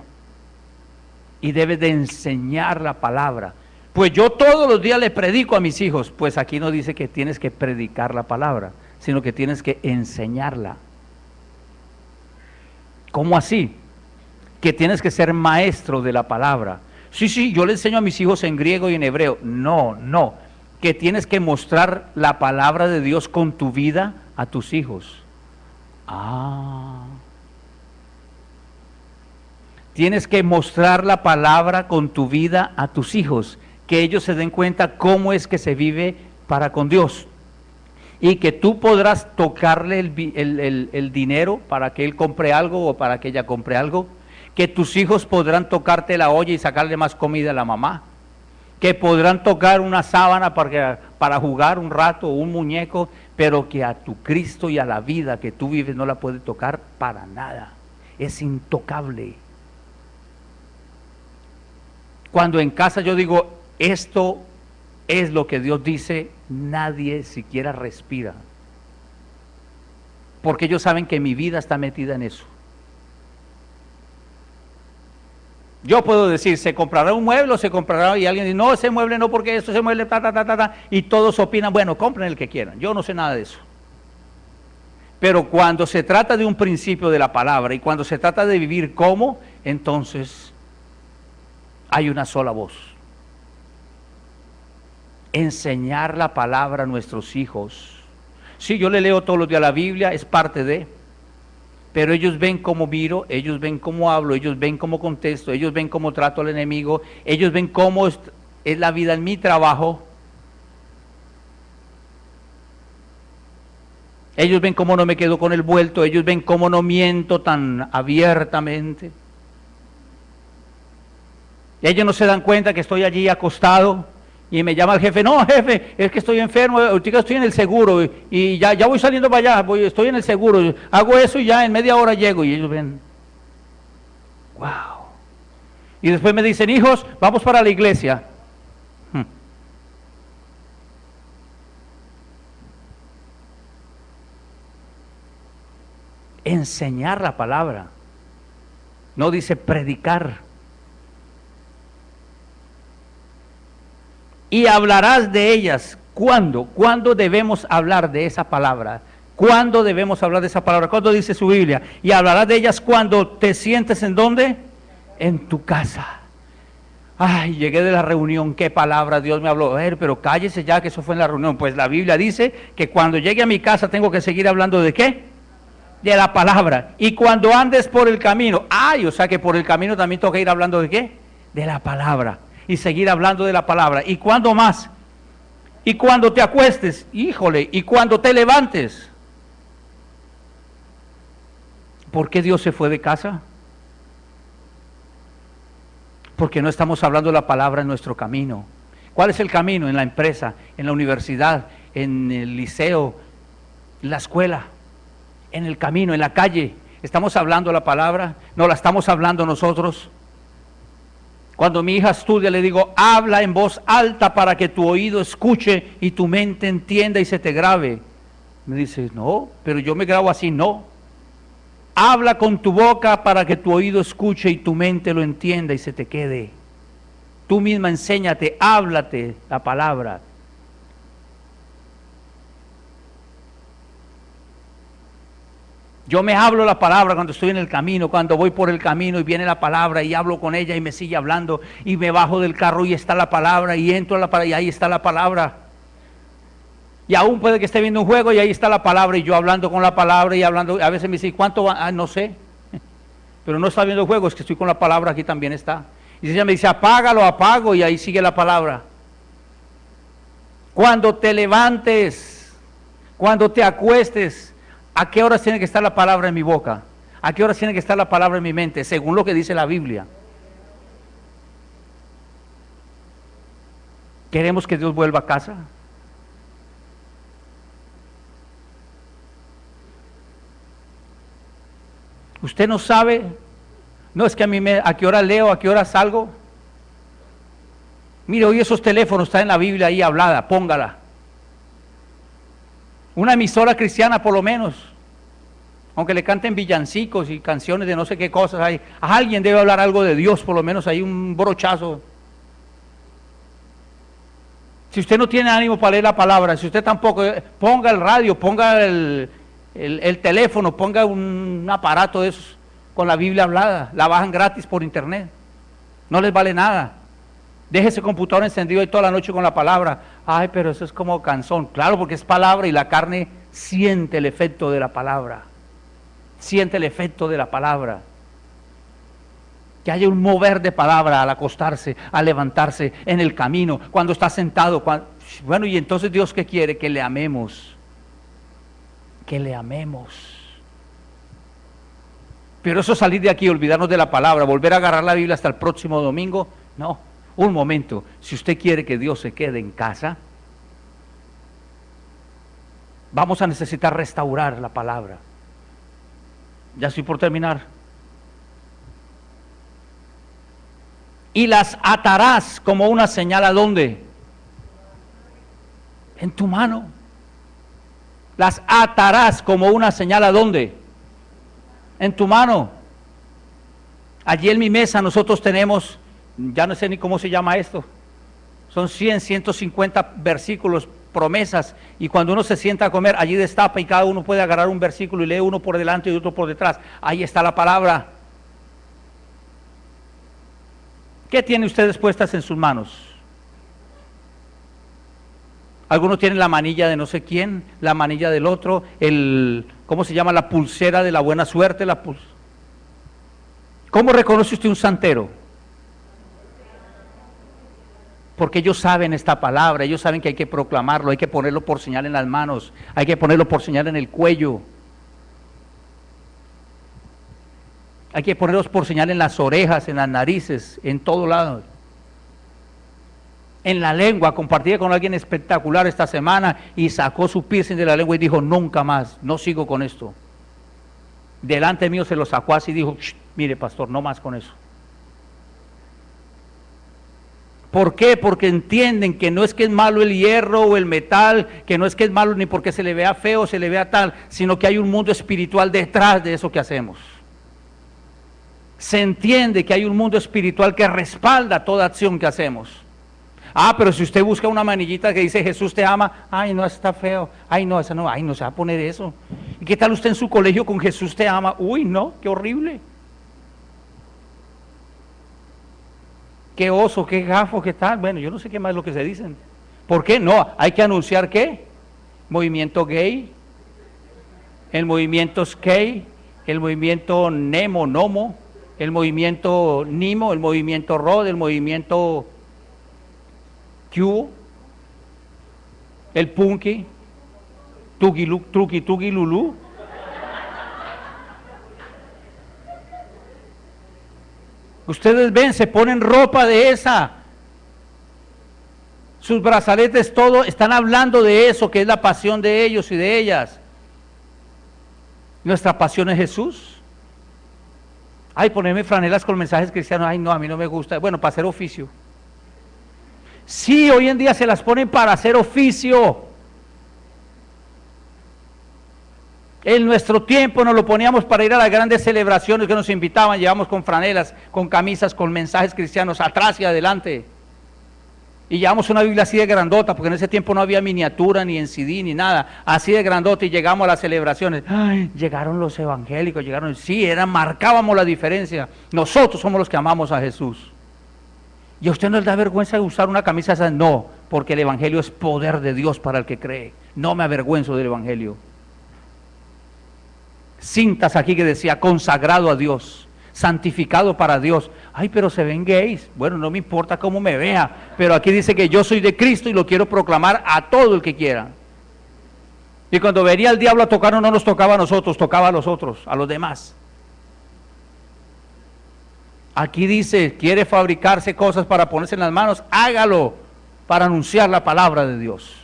A: Y debes de enseñar la palabra. Pues yo todos los días le predico a mis hijos. Pues aquí no dice que tienes que predicar la palabra, sino que tienes que enseñarla. ¿Cómo así? Que tienes que ser maestro de la palabra. Sí, yo le enseño a mis hijos en griego y en hebreo. No. Que tienes que mostrar la palabra de Dios con tu vida a tus hijos. Tienes que mostrar la palabra con tu vida a tus hijos, que ellos se den cuenta cómo es que se vive para con Dios. Y que tú podrás tocarle el dinero para que él compre algo o para que ella compre algo. Que tus hijos podrán tocarte la olla y sacarle más comida a la mamá. Que podrán tocar una sábana para jugar un rato, o un muñeco, pero que a tu Cristo y a la vida que tú vives no la puedes tocar para nada. Es intocable. Cuando en casa yo digo, esto es lo que Dios dice, nadie siquiera respira. Porque ellos saben que mi vida está metida en eso. Yo puedo decir, se comprará un mueble o se comprará, y alguien dice, no, ese mueble no, porque ese mueble, y todos opinan, bueno, compren el que quieran. Yo no sé nada de eso. Pero cuando se trata de un principio de la palabra y cuando se trata de vivir como, entonces hay una sola voz. Enseñar la palabra a nuestros hijos. Sí, yo le leo todos los días la Biblia, es parte de, pero ellos ven cómo miro, ellos ven cómo hablo, ellos ven cómo contesto, ellos ven cómo trato al enemigo, ellos ven cómo es la vida en mi trabajo, ellos ven cómo no me quedo con el vuelto, ellos ven cómo no miento tan abiertamente. Ellos no se dan cuenta que estoy allí acostado y me llama el jefe, no jefe, es que estoy enfermo, ahorita estoy en el seguro y ya voy saliendo para allá, estoy en el seguro, hago eso y ya en media hora llego. Y ellos ven, wow. Y después me dicen, hijos, vamos para la iglesia. Enseñar la palabra, no dice predicar. Y hablarás de ellas. ¿Cuándo? ¿Cuándo debemos hablar de esa palabra? ¿Cuándo debemos hablar de esa palabra? ¿Cuándo dice su Biblia? Y hablarás de ellas cuando te sientes ¿en dónde? En tu casa. Ay, llegué de la reunión, qué palabra Dios me habló. Pero cállese ya que eso fue en la reunión. Pues la Biblia dice que cuando llegue a mi casa tengo que seguir hablando ¿de qué? De la palabra. Y cuando andes por el camino, o sea que por el camino también toca ir hablando ¿de qué? De la palabra. Y seguir hablando de la palabra. ¿Y cuándo más? Y cuando te acuestes, híjole, y cuando te levantes. ¿Por qué Dios se fue de casa? Porque no estamos hablando de la palabra en nuestro camino. ¿Cuál es el camino? En la empresa, en la universidad, en el liceo, en la escuela, en el camino, en la calle. ¿Estamos hablando la palabra? ¿No la estamos hablando nosotros? Cuando mi hija estudia, le digo, habla en voz alta para que tu oído escuche y tu mente entienda y se te grabe. Me dice, no, pero yo me grabo así, no. Habla con tu boca para que tu oído escuche y tu mente lo entienda y se te quede. Tú misma enséñate, háblate la palabra. Yo me hablo la palabra cuando estoy en el camino, cuando voy por el camino y viene la palabra y hablo con ella y me sigue hablando y me bajo del carro y está la palabra y entro a la palabra y ahí está la palabra. Y aún puede que esté viendo un juego y ahí está la palabra y yo hablando con la palabra y hablando, a veces me dice, ¿cuánto va? No sé, pero no está viendo el juego, es que estoy con la palabra, aquí también está. Y ella me dice, apágalo, apago y ahí sigue la palabra. Cuando te levantes, cuando te acuestes, ¿a qué horas tiene que estar la palabra en mi boca? ¿A qué horas tiene que estar la palabra en mi mente? Según lo que dice la Biblia. ¿Queremos que Dios vuelva a casa? ¿Usted no sabe? No es que a qué hora leo, a qué hora salgo. Mire, hoy esos teléfonos están en la Biblia ahí hablada, póngala. Una emisora cristiana por lo menos, aunque le canten villancicos y canciones de no sé qué cosas, hay, alguien debe hablar algo de Dios, por lo menos hay un brochazo. Si usted no tiene ánimo para leer la palabra, si usted tampoco, ponga el radio, ponga el teléfono, ponga un aparato de esos con la Biblia hablada, la bajan gratis por internet, no les vale nada. Deje ese computador encendido ahí toda la noche con la palabra. Ay, pero eso es como canzón. Claro, porque es palabra y la carne siente el efecto de la palabra. Siente el efecto de la palabra. Que haya un mover de palabra al acostarse, al levantarse, en el camino, cuando está sentado. Bueno, y entonces Dios, ¿qué quiere? Que le amemos. Que le amemos. Pero eso salir de aquí, olvidarnos de la palabra, volver a agarrar la Biblia hasta el próximo domingo, no. Un momento, si usted quiere que Dios se quede en casa, vamos a necesitar restaurar la palabra. Ya estoy por terminar. Y las atarás como una señal, ¿a dónde? En tu mano. Las atarás como una señal, ¿a dónde? En tu mano. Allí en mi mesa nosotros tenemos, ya no sé ni cómo se llama esto, son 100, 150 versículos, promesas, y cuando uno se sienta a comer, allí destapa y cada uno puede agarrar un versículo y lee uno por delante y otro por detrás. Ahí está la palabra. ¿Qué tienen ustedes puestas en sus manos? Algunos tienen la manilla de no sé quién, la manilla del otro, ¿cómo se llama? La pulsera de la buena suerte. ¿Cómo reconoce usted un santero? Porque ellos saben esta palabra, ellos saben que hay que proclamarlo, hay que ponerlo por señal en las manos, hay que ponerlo por señal en el cuello, hay que ponerlos por señal en las orejas, en las narices, en todo lado. En la lengua, compartí con alguien espectacular esta semana y sacó su piercing de la lengua y dijo, nunca más, no sigo con esto. Delante mío se lo sacó así y dijo, mire pastor, no más con eso. ¿Por qué? Porque entienden que no es que es malo el hierro o el metal, que no es que es malo ni porque se le vea feo, se le vea tal, sino que hay un mundo espiritual detrás de eso que hacemos. Se entiende que hay un mundo espiritual que respalda toda acción que hacemos. Ah, pero si usted busca una manillita que dice Jesús te ama, ay no, está feo, ay no, esa no, ay no se va a poner eso. ¿Y qué tal usted en su colegio con Jesús te ama? Uy no, qué horrible. Qué oso, qué gafo, qué tal. Bueno, yo no sé qué más es lo que se dicen. ¿Por qué? No, hay que anunciar ¿qué? Movimiento gay, el movimiento skate, el movimiento Nemo, Nomo, el movimiento Nimo, el movimiento Rod, el movimiento Q, el Punky, Tuki Lulú. Ustedes ven, se ponen ropa de esa, sus brazaletes, todo, están hablando de eso, que es la pasión de ellos y de ellas. Nuestra pasión es Jesús. Ay, ponerme franelas con mensajes cristianos, ay no, a mí no me gusta. Bueno, para hacer oficio. Sí, hoy en día se las ponen para hacer oficio. En nuestro tiempo nos lo poníamos para ir a las grandes celebraciones que nos invitaban, llevamos con franelas, con camisas, con mensajes cristianos, atrás y adelante. Y llevamos una Biblia así de grandota, porque en ese tiempo no había miniatura, ni en CD, ni nada, así de grandota, y llegamos a las celebraciones. Ay, llegaron los evangélicos, llegaron, sí, marcábamos la diferencia. Nosotros somos los que amamos a Jesús. ¿Y a usted no les da vergüenza de usar una camisa esa? No, porque el evangelio es poder de Dios para el que cree. No me avergüenzo del evangelio. Cintas aquí que decía consagrado a Dios, santificado para Dios. Ay, pero se ven gays. Bueno, no me importa cómo me vea, pero aquí dice que yo soy de Cristo y lo quiero proclamar a todo el que quiera. Y cuando venía el diablo a tocarnos, no nos tocaba a nosotros, tocaba a los otros, a los demás. Aquí dice, quiere fabricarse cosas para ponerse en las manos, hágalo para anunciar la palabra de Dios.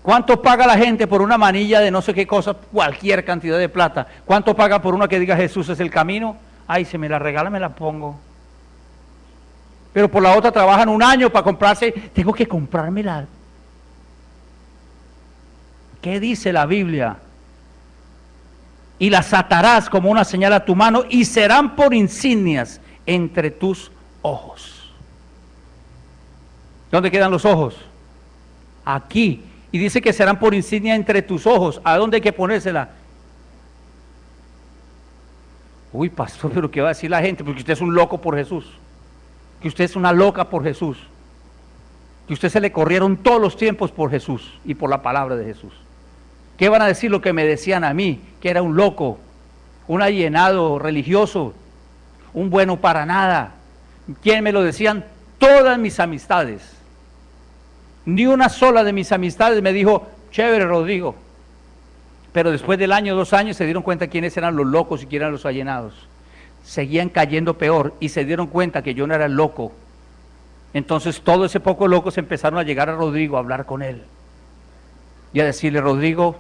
A: ¿Cuánto paga la gente por una manilla de no sé qué cosa, cualquier cantidad de plata? ¿Cuánto paga por una que diga Jesús es el camino? Ay, si me la regala me la pongo. pero por la otra trabajan un año para comprarse, tengo que comprármela. ¿Qué dice la Biblia? Y las atarás como una señal a tu mano y serán por insignias entre tus ojos. ¿Dónde quedan los ojos? Aquí. Y dice que serán por insignia entre tus ojos. ¿A dónde hay que ponérsela? Uy, pastor, pero ¿qué va a decir la gente? Porque usted es un loco por Jesús. Que usted es una loca por Jesús. Que usted se le corrieron todos los tiempos por Jesús y por la palabra de Jesús. ¿Qué van a decir lo que me decían a mí? Que era un loco, un alienado religioso, un bueno para nada. ¿Quién me lo decían? Todas mis amistades. Ni una sola de mis amistades me dijo, chévere Rodrigo. Pero después del año, 2 años, se dieron cuenta quiénes eran los locos y quiénes eran los alienados. Seguían cayendo peor y se dieron cuenta que yo no era el loco. Entonces todo ese poco locos empezaron a llegar a Rodrigo a hablar con él. Y a decirle, Rodrigo,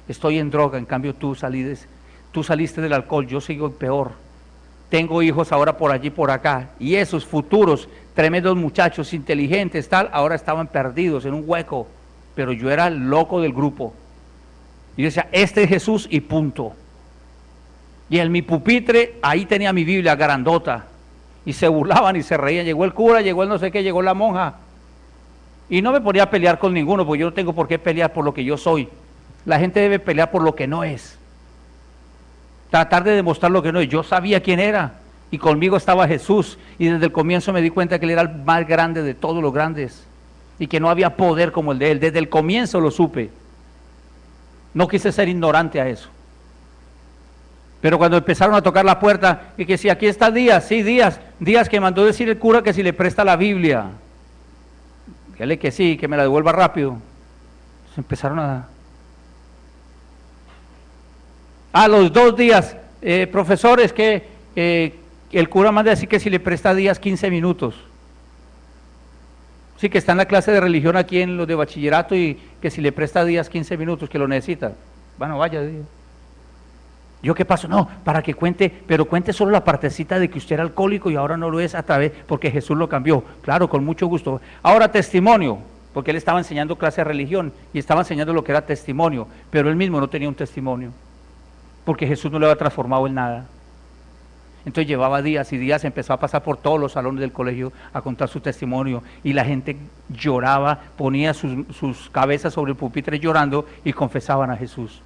A: estoy en droga, en cambio tú saliste del alcohol, yo sigo peor. Tengo hijos ahora por allí, por acá. Y esos futuros tremendos muchachos inteligentes, tal, ahora estaban perdidos en un hueco. Pero yo era el loco del grupo. Y yo decía, este es Jesús y punto. Y en mi pupitre, ahí tenía mi Biblia grandota. Y se burlaban y se reían. Llegó el cura, llegó el no sé qué, llegó la monja. Y no me ponía a pelear con ninguno, porque yo no tengo por qué pelear por lo que yo soy. La gente debe pelear por lo que no es. Tratar de demostrar lo que no es. Yo sabía quién era, y conmigo estaba Jesús, y desde el comienzo me di cuenta que Él era el más grande de todos los grandes, y que no había poder como el de Él. Desde el comienzo lo supe. No quise ser ignorante a eso. Pero cuando empezaron a tocar la puerta, y que si aquí está Díaz, sí, Díaz que mandó decir el cura que si le presta la Biblia. Dígale que sí, que me la devuelva rápido. Se empezaron a los 2 días, profesores, que el cura manda decir que si le presta Díaz 15 minutos. Sí, que está en la clase de religión aquí en los de bachillerato y que si le presta Díaz 15 minutos, que lo necesita. Bueno, vaya Díaz. ¿Yo qué pasó? No, para que cuente, pero cuente solo la partecita de que usted era alcohólico y ahora no lo es a través, porque Jesús lo cambió. Claro, con mucho gusto. Ahora testimonio, porque él estaba enseñando clase de religión y estaba enseñando lo que era testimonio, pero él mismo no tenía un testimonio, porque Jesús no le había transformado en nada. Entonces llevaba días y días, empezó a pasar por todos los salones del colegio a contar su testimonio y la gente lloraba, ponía sus cabezas sobre el pupitre llorando y confesaban a Jesús.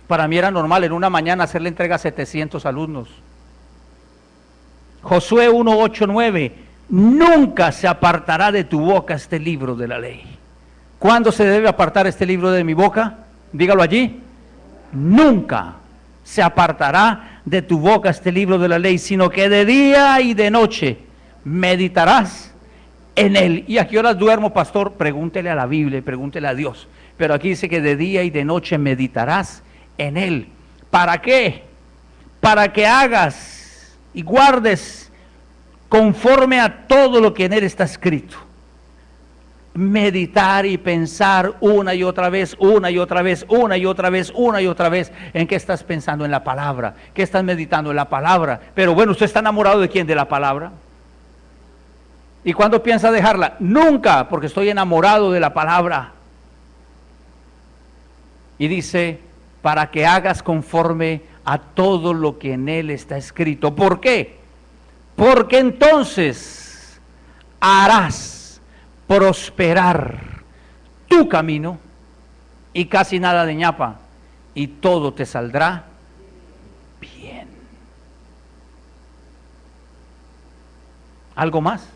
A: Para mí era normal en una mañana hacerle entrega a 700 alumnos. Josué 1, 8, 9, nunca se apartará de tu boca este libro de la ley. ¿Cuándo se debe apartar este libro de mi boca? Dígalo allí. Nunca se apartará de tu boca este libro de la ley, sino que de día y de noche meditarás en él. ¿Y a qué horas duermo, pastor? Pregúntele a la Biblia y pregúntele a Dios. Pero aquí dice que de día y de noche meditarás en él. ¿Para qué? Para que hagas y guardes conforme a todo lo que en él está escrito. Meditar y pensar una y otra vez, una y otra vez, una y otra vez, una y otra vez. ¿En qué estás pensando? En la palabra. ¿Qué estás meditando? En la palabra. Pero bueno, ¿usted está enamorado de quién? De la palabra. ¿Y cuándo piensa dejarla? Nunca, porque estoy enamorado de la palabra. Y dice, para que hagas conforme a todo lo que en él está escrito. ¿Por qué? Porque entonces harás prosperar tu camino y casi nada de ñapa, y todo te saldrá bien. ¿Algo más?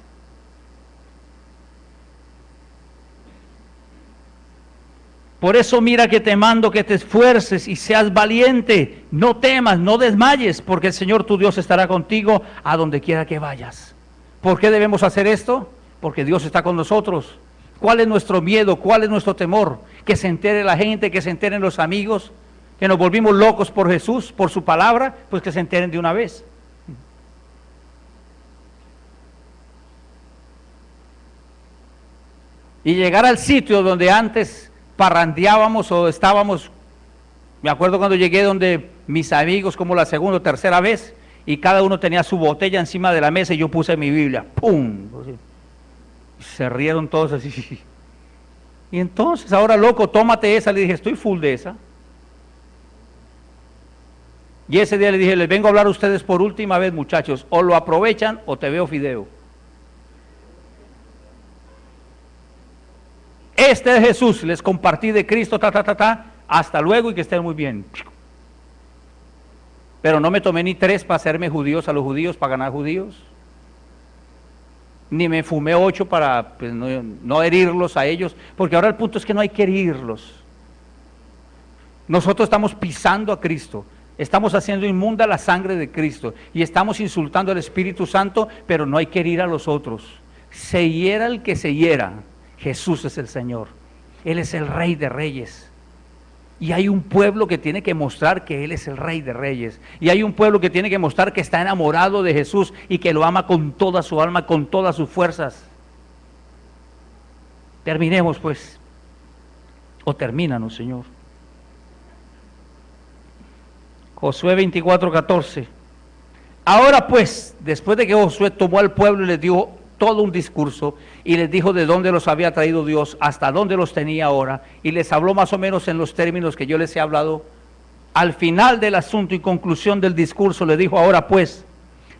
A: Por eso mira que te mando que te esfuerces y seas valiente, no temas, no desmayes, porque el Señor tu Dios estará contigo a donde quiera que vayas. ¿Por qué debemos hacer esto? Porque Dios está con nosotros. ¿Cuál es nuestro miedo? ¿Cuál es nuestro temor? Que se entere la gente, que se enteren los amigos, que nos volvimos locos por Jesús, por su palabra, pues que se enteren de una vez. Y llegar al sitio donde antes parrandeábamos o estábamos, me acuerdo cuando llegué donde mis amigos como la segunda o tercera vez, y cada uno tenía su botella encima de la mesa y yo puse mi Biblia. ¡Pum! Se rieron todos así. Y entonces, ahora loco, tómate esa. Le dije, estoy full de esa. Y ese día le dije, les vengo a hablar a ustedes por última vez, muchachos. O lo aprovechan o te veo fideo. Este es Jesús, les compartí de Cristo, hasta luego y que estén muy bien. Pero no me tomé ni 3 para hacerme judíos a los judíos, para ganar judíos. Ni me fumé 8 para pues, no herirlos a ellos, porque ahora el punto es que no hay que herirlos. Nosotros estamos pisando a Cristo, estamos haciendo inmunda la sangre de Cristo y estamos insultando al Espíritu Santo, pero no hay que herir a los otros. Se hiera el que se hiera. Jesús es el Señor, Él es el Rey de Reyes, y hay un pueblo que tiene que mostrar que Él es el Rey de Reyes, y hay un pueblo que tiene que mostrar que está enamorado de Jesús y que lo ama con toda su alma, con todas sus fuerzas. Terminemos pues, o termínanos, Señor. Josué 24:14. Ahora pues, después de que Josué tomó al pueblo y les dio todo un discurso y les dijo de dónde los había traído Dios, hasta dónde los tenía ahora, y les habló más o menos en los términos que yo les he hablado. Al final del asunto y conclusión del discurso le dijo, ahora pues,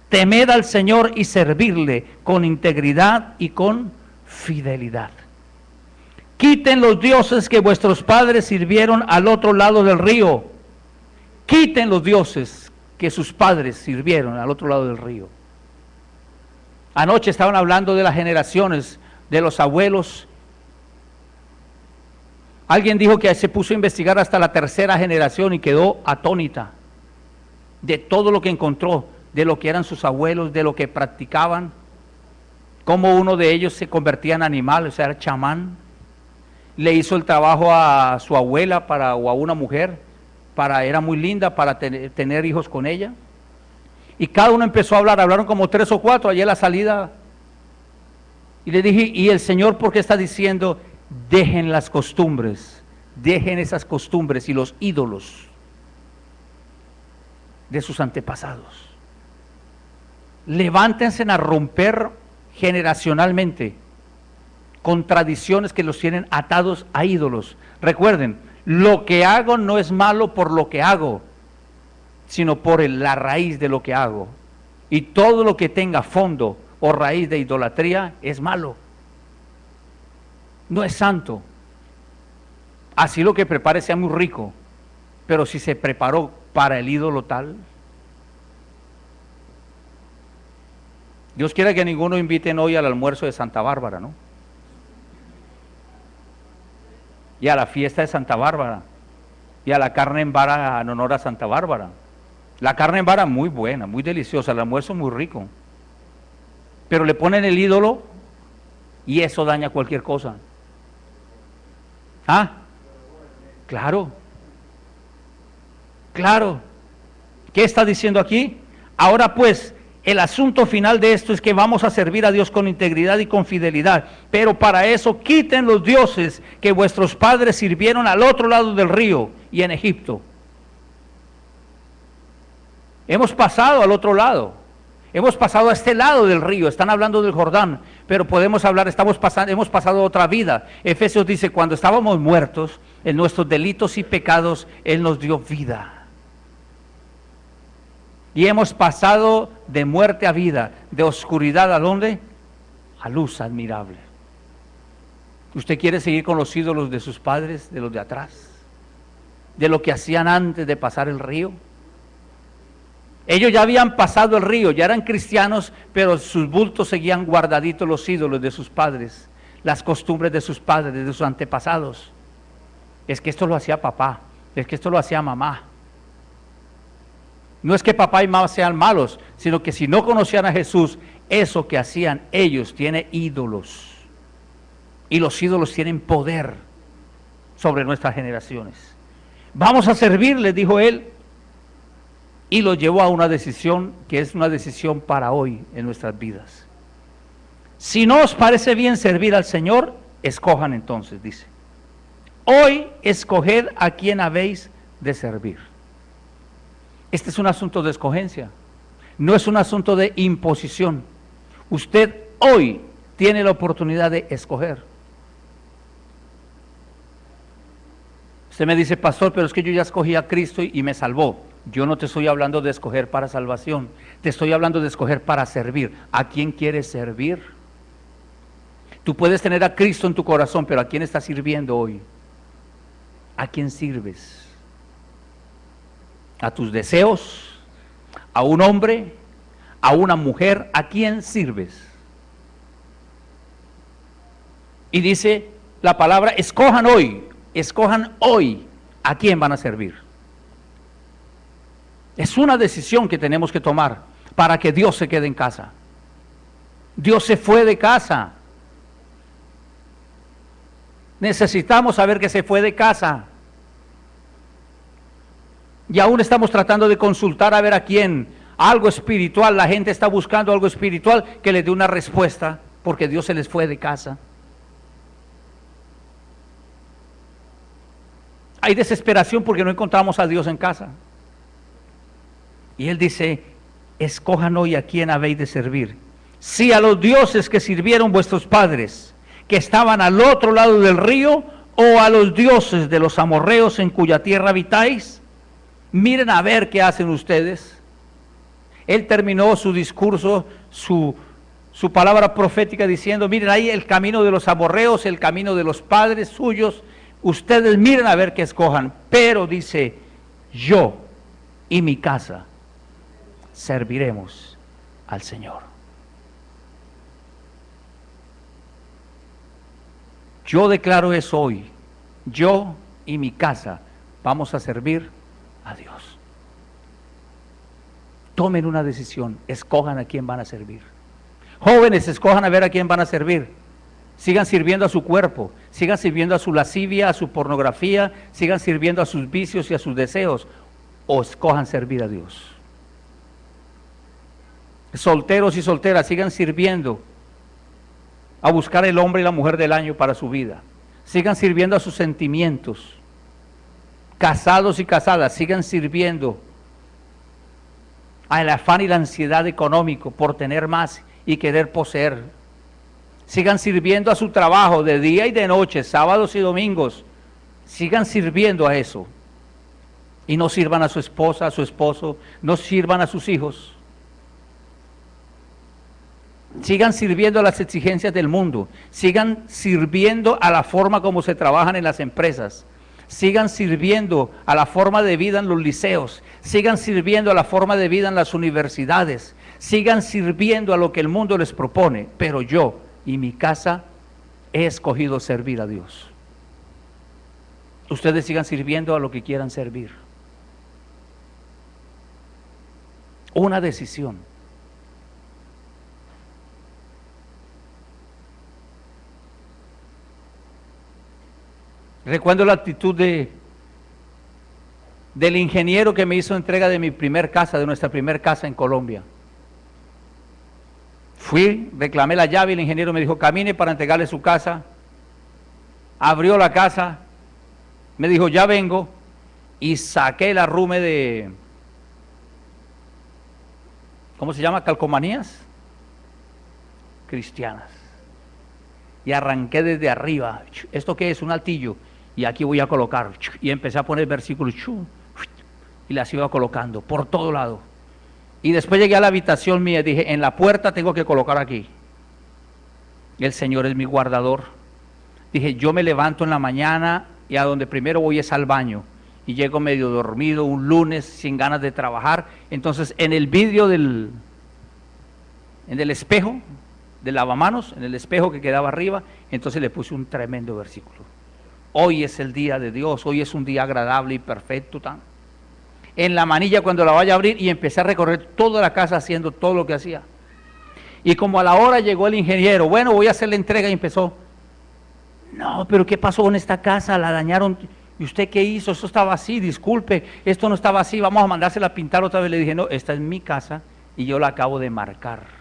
A: temed al Señor y servirle con integridad y con fidelidad. Quiten los dioses que vuestros padres sirvieron al otro lado del río. Quiten los dioses que sus padres sirvieron al otro lado del río. Anoche estaban hablando de las generaciones, de los abuelos. Alguien dijo que se puso a investigar hasta la 3ª generación y quedó atónita de todo lo que encontró, de lo que eran sus abuelos, de lo que practicaban, cómo uno de ellos se convertía en animal, o sea, era chamán. Le hizo el trabajo a su abuela o a una mujer, era muy linda para tener hijos con ella. Y cada uno empezó a hablar, hablaron como 3 o 4, allí a la salida. Y le dije, ¿y el Señor por qué está diciendo, dejen las costumbres, dejen esas costumbres y los ídolos de sus antepasados? Levántense a romper generacionalmente con tradiciones que los tienen atados a ídolos. Recuerden, lo que hago no es malo por lo que hago, sino por la raíz de lo que hago. Y todo lo que tenga fondo o raíz de idolatría es malo, no es santo. Así lo que prepare sea muy rico, pero si se preparó para el ídolo tal, Dios quiera que ninguno inviten hoy al almuerzo de Santa Bárbara, ¿no? Y a la fiesta de Santa Bárbara, y a la carne en vara en honor a Santa Bárbara. La carne en vara muy buena, muy deliciosa, el almuerzo muy rico. Pero le ponen el ídolo y eso daña cualquier cosa. ¿Ah? Claro. Claro. ¿Qué está diciendo aquí? Ahora pues, el asunto final de esto es que vamos a servir a Dios con integridad y con fidelidad. Pero para eso quiten los dioses que vuestros padres sirvieron al otro lado del río y en Egipto. Hemos pasado al otro lado, hemos pasado a este lado del río, están hablando del Jordán, pero podemos hablar, hemos pasado otra vida. Efesios dice, cuando estábamos muertos en nuestros delitos y pecados, Él nos dio vida. Y hemos pasado de muerte a vida, de oscuridad ¿a dónde? A luz admirable. ¿Usted quiere seguir con los ídolos de sus padres, de los de atrás? ¿De lo que hacían antes de pasar el río? Ellos ya habían pasado el río, ya eran cristianos, pero sus bultos seguían guardaditos los ídolos de sus padres, las costumbres de sus padres, de sus antepasados. Es que esto lo hacía papá, es que esto lo hacía mamá. No es que papá y mamá sean malos, sino que si no conocían a Jesús, eso que hacían ellos tiene ídolos. Y los ídolos tienen poder sobre nuestras generaciones. Vamos a servirles, dijo él. Y lo llevó a una decisión que es una decisión para hoy en nuestras vidas. Si no os parece bien servir al Señor, escojan entonces, dice. Hoy escoged a quien habéis de servir. Este es un asunto de escogencia. No es un asunto de imposición. Usted hoy tiene la oportunidad de escoger. Usted me dice, pastor, pero es que yo ya escogí a Cristo y me salvó. Yo no te estoy hablando de escoger para salvación, te estoy hablando de escoger para servir. ¿A quién quieres servir? Tú puedes tener a Cristo en tu corazón, pero ¿a quién estás sirviendo hoy? ¿A quién sirves? ¿A tus deseos? ¿A un hombre? ¿A una mujer? ¿A quién sirves? Y dice la palabra, escojan hoy a quién van a servir. Es una decisión que tenemos que tomar para que Dios se quede en casa. Dios se fue de casa. Necesitamos saber que se fue de casa. Y aún estamos tratando de consultar a ver a quién. Algo espiritual, la gente está buscando algo espiritual que le dé una respuesta, porque Dios se les fue de casa. Hay desesperación porque no encontramos a Dios en casa. Y Él dice, escojan hoy a quién habéis de servir. Si a los dioses que sirvieron vuestros padres, que estaban al otro lado del río, o a los dioses de los amorreos en cuya tierra habitáis, miren a ver qué hacen ustedes. Él terminó su discurso, su palabra profética diciendo, miren ahí el camino de los amorreos, el camino de los padres suyos, ustedes miren a ver qué escojan. Pero dice, yo y mi casa serviremos al Señor. Yo declaro eso hoy, yo y mi casa vamos a servir a Dios. Tomen una decisión, escojan a quién van a servir. Jóvenes, escojan a ver a quién van a servir. Sigan sirviendo a su cuerpo, sigan sirviendo a su lascivia, a su pornografía, sigan sirviendo a sus vicios y a sus deseos, o escojan servir a Dios. Solteros y solteras, sigan sirviendo a buscar el hombre y la mujer del año para su vida. Sigan sirviendo a sus sentimientos. Casados y casadas, sigan sirviendo al afán y la ansiedad económico por tener más y querer poseer. Sigan sirviendo a su trabajo de día y de noche, sábados y domingos. Sigan sirviendo a eso. Y no sirvan a su esposa, a su esposo, no sirvan a sus hijos. Sigan sirviendo a las exigencias del mundo. Sigan sirviendo a la forma como se trabajan en las empresas. Sigan sirviendo a la forma de vida en los liceos. Sigan sirviendo a la forma de vida en las universidades. Sigan sirviendo a lo que el mundo les propone. Pero yo y mi casa he escogido servir a Dios. Ustedes sigan sirviendo a lo que quieran servir. Una decisión. Recuerdo la actitud del ingeniero que me hizo entrega de mi primer casa, de nuestra primer casa en Colombia. Fui, reclamé la llave y el ingeniero me dijo, camine para entregarle su casa. Abrió la casa, me dijo, ya vengo, y saqué el arrume de, ¿cómo se llama? Calcomanías cristianas. Y arranqué desde arriba. ¿Esto qué es? Un altillo. Y aquí voy a colocar, y empecé a poner versículos, y las iba colocando por todo lado. Y después llegué a la habitación mía y dije, en la puerta tengo que colocar aquí. El Señor es mi guardador. Dije, yo me levanto en la mañana y a donde primero voy es al baño. Y llego medio dormido un lunes sin ganas de trabajar. Entonces en el vidrio en el espejo del lavamanos, en el espejo que quedaba arriba, entonces le puse un tremendo versículo. Hoy es el día de Dios, hoy es un día agradable y perfecto. En la manilla cuando la vaya a abrir, y empecé a recorrer toda la casa haciendo todo lo que hacía. Y como a la hora llegó el ingeniero, bueno, voy a hacer la entrega, y empezó, no, pero ¿qué pasó con esta casa? La dañaron. ¿Y usted qué hizo? Esto estaba así, disculpe, esto no estaba así, vamos a mandársela a pintar otra vez. Le dije, no, esta es mi casa y yo la acabo de marcar.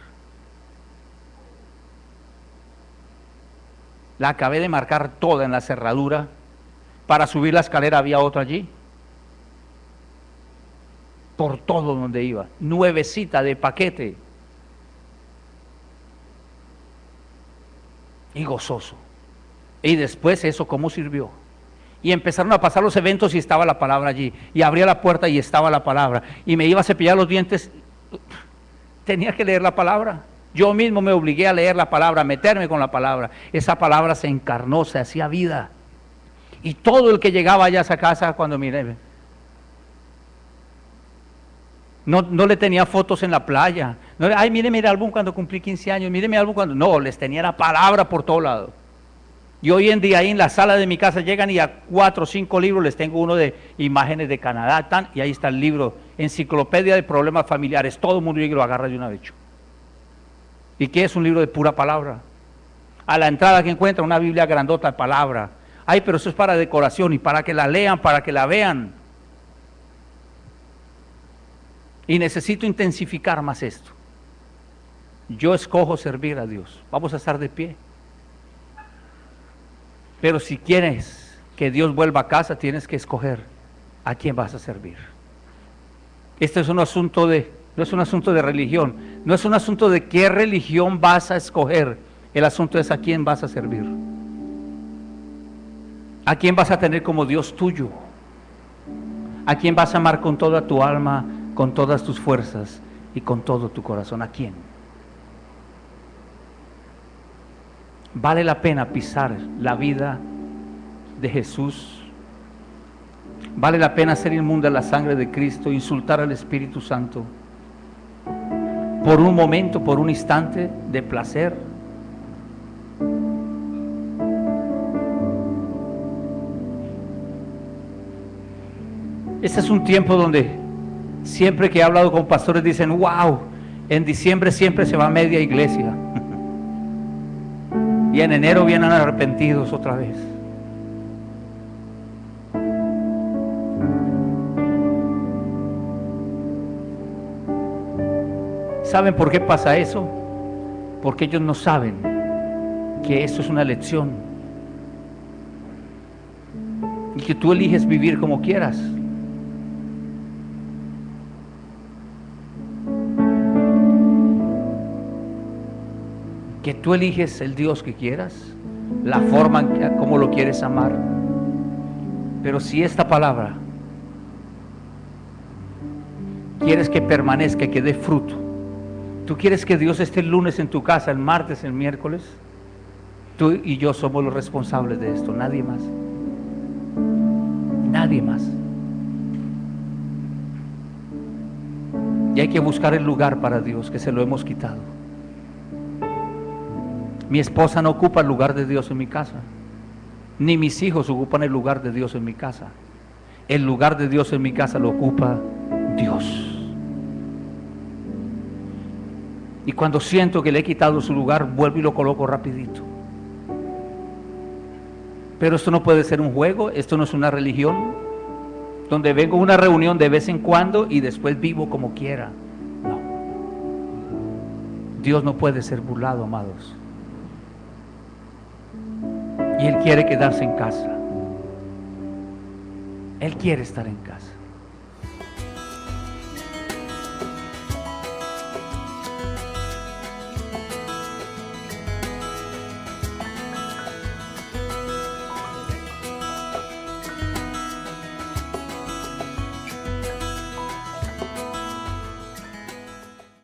A: La acabé de marcar toda en la cerradura. Para subir la escalera había otra allí. por todo donde iba, nuevecita de paquete, y gozoso. Y después eso, ¿cómo sirvió? Y empezaron a pasar los eventos y estaba la palabra allí, y abría la puerta y estaba la palabra, y me iba a cepillar los dientes, tenía que leer la palabra. Yo mismo me obligué a leer la palabra, a meterme con la palabra. Esa palabra se encarnó, se hacía vida. Y todo el que llegaba allá a esa casa, cuando miré, no le tenía fotos en la playa. No, ay, mire mi álbum cuando cumplí 15 años, mire mi álbum cuando... No, les tenía la palabra por todo lado. Y hoy en día ahí en la sala de mi casa llegan y a 4 o 5 libros les tengo uno de imágenes de Canadá, y ahí está el libro, Enciclopedia de Problemas Familiares. Todo el mundo llega y lo agarra de una vez. ¿Y qué es un libro de pura palabra? A la entrada que encuentra una Biblia grandota de palabra. Ay, pero eso es para decoración y para que la lean, para que la vean. Y necesito intensificar más esto. Yo escojo servir a Dios. Vamos a estar de pie. Pero si quieres que Dios vuelva a casa, tienes que escoger a quién vas a servir. Este es un asunto no es un asunto de religión, no es un asunto de qué religión vas a escoger. El asunto es a quién vas a servir. A quién vas a tener como Dios tuyo. A quién vas a amar con toda tu alma, con todas tus fuerzas y con todo tu corazón. ¿A quién? Vale la pena pisar la vida de Jesús. Vale la pena ser inmunda la sangre de Cristo, insultar al Espíritu Santo por un momento, por un instante de placer. Este es un tiempo donde siempre que he hablado con pastores dicen, wow, en diciembre siempre se va media iglesia. Y en enero vienen arrepentidos otra vez. ¿Saben por qué pasa eso? Porque ellos no saben que esto es una lección y que tú eliges vivir como quieras. Que tú eliges el Dios que quieras, la forma en como lo quieres amar. Pero si esta palabra quieres que permanezca, que dé fruto, tú quieres que Dios esté el lunes en tu casa, el martes, el miércoles, tú y yo somos los responsables de esto, nadie más. Nadie más. Y hay que buscar el lugar para Dios, que se lo hemos quitado. Mi esposa no ocupa el lugar de Dios en mi casa, ni mis hijos ocupan el lugar de Dios en mi casa. El lugar de Dios en mi casa lo ocupa Dios. Y cuando siento que le he quitado su lugar, vuelvo y lo coloco rapidito. Pero esto no puede ser un juego, esto no es una religión, donde vengo a una reunión de vez en cuando y después vivo como quiera. No. Dios no puede ser burlado, amados. Y Él quiere quedarse en casa. Él quiere estar en casa.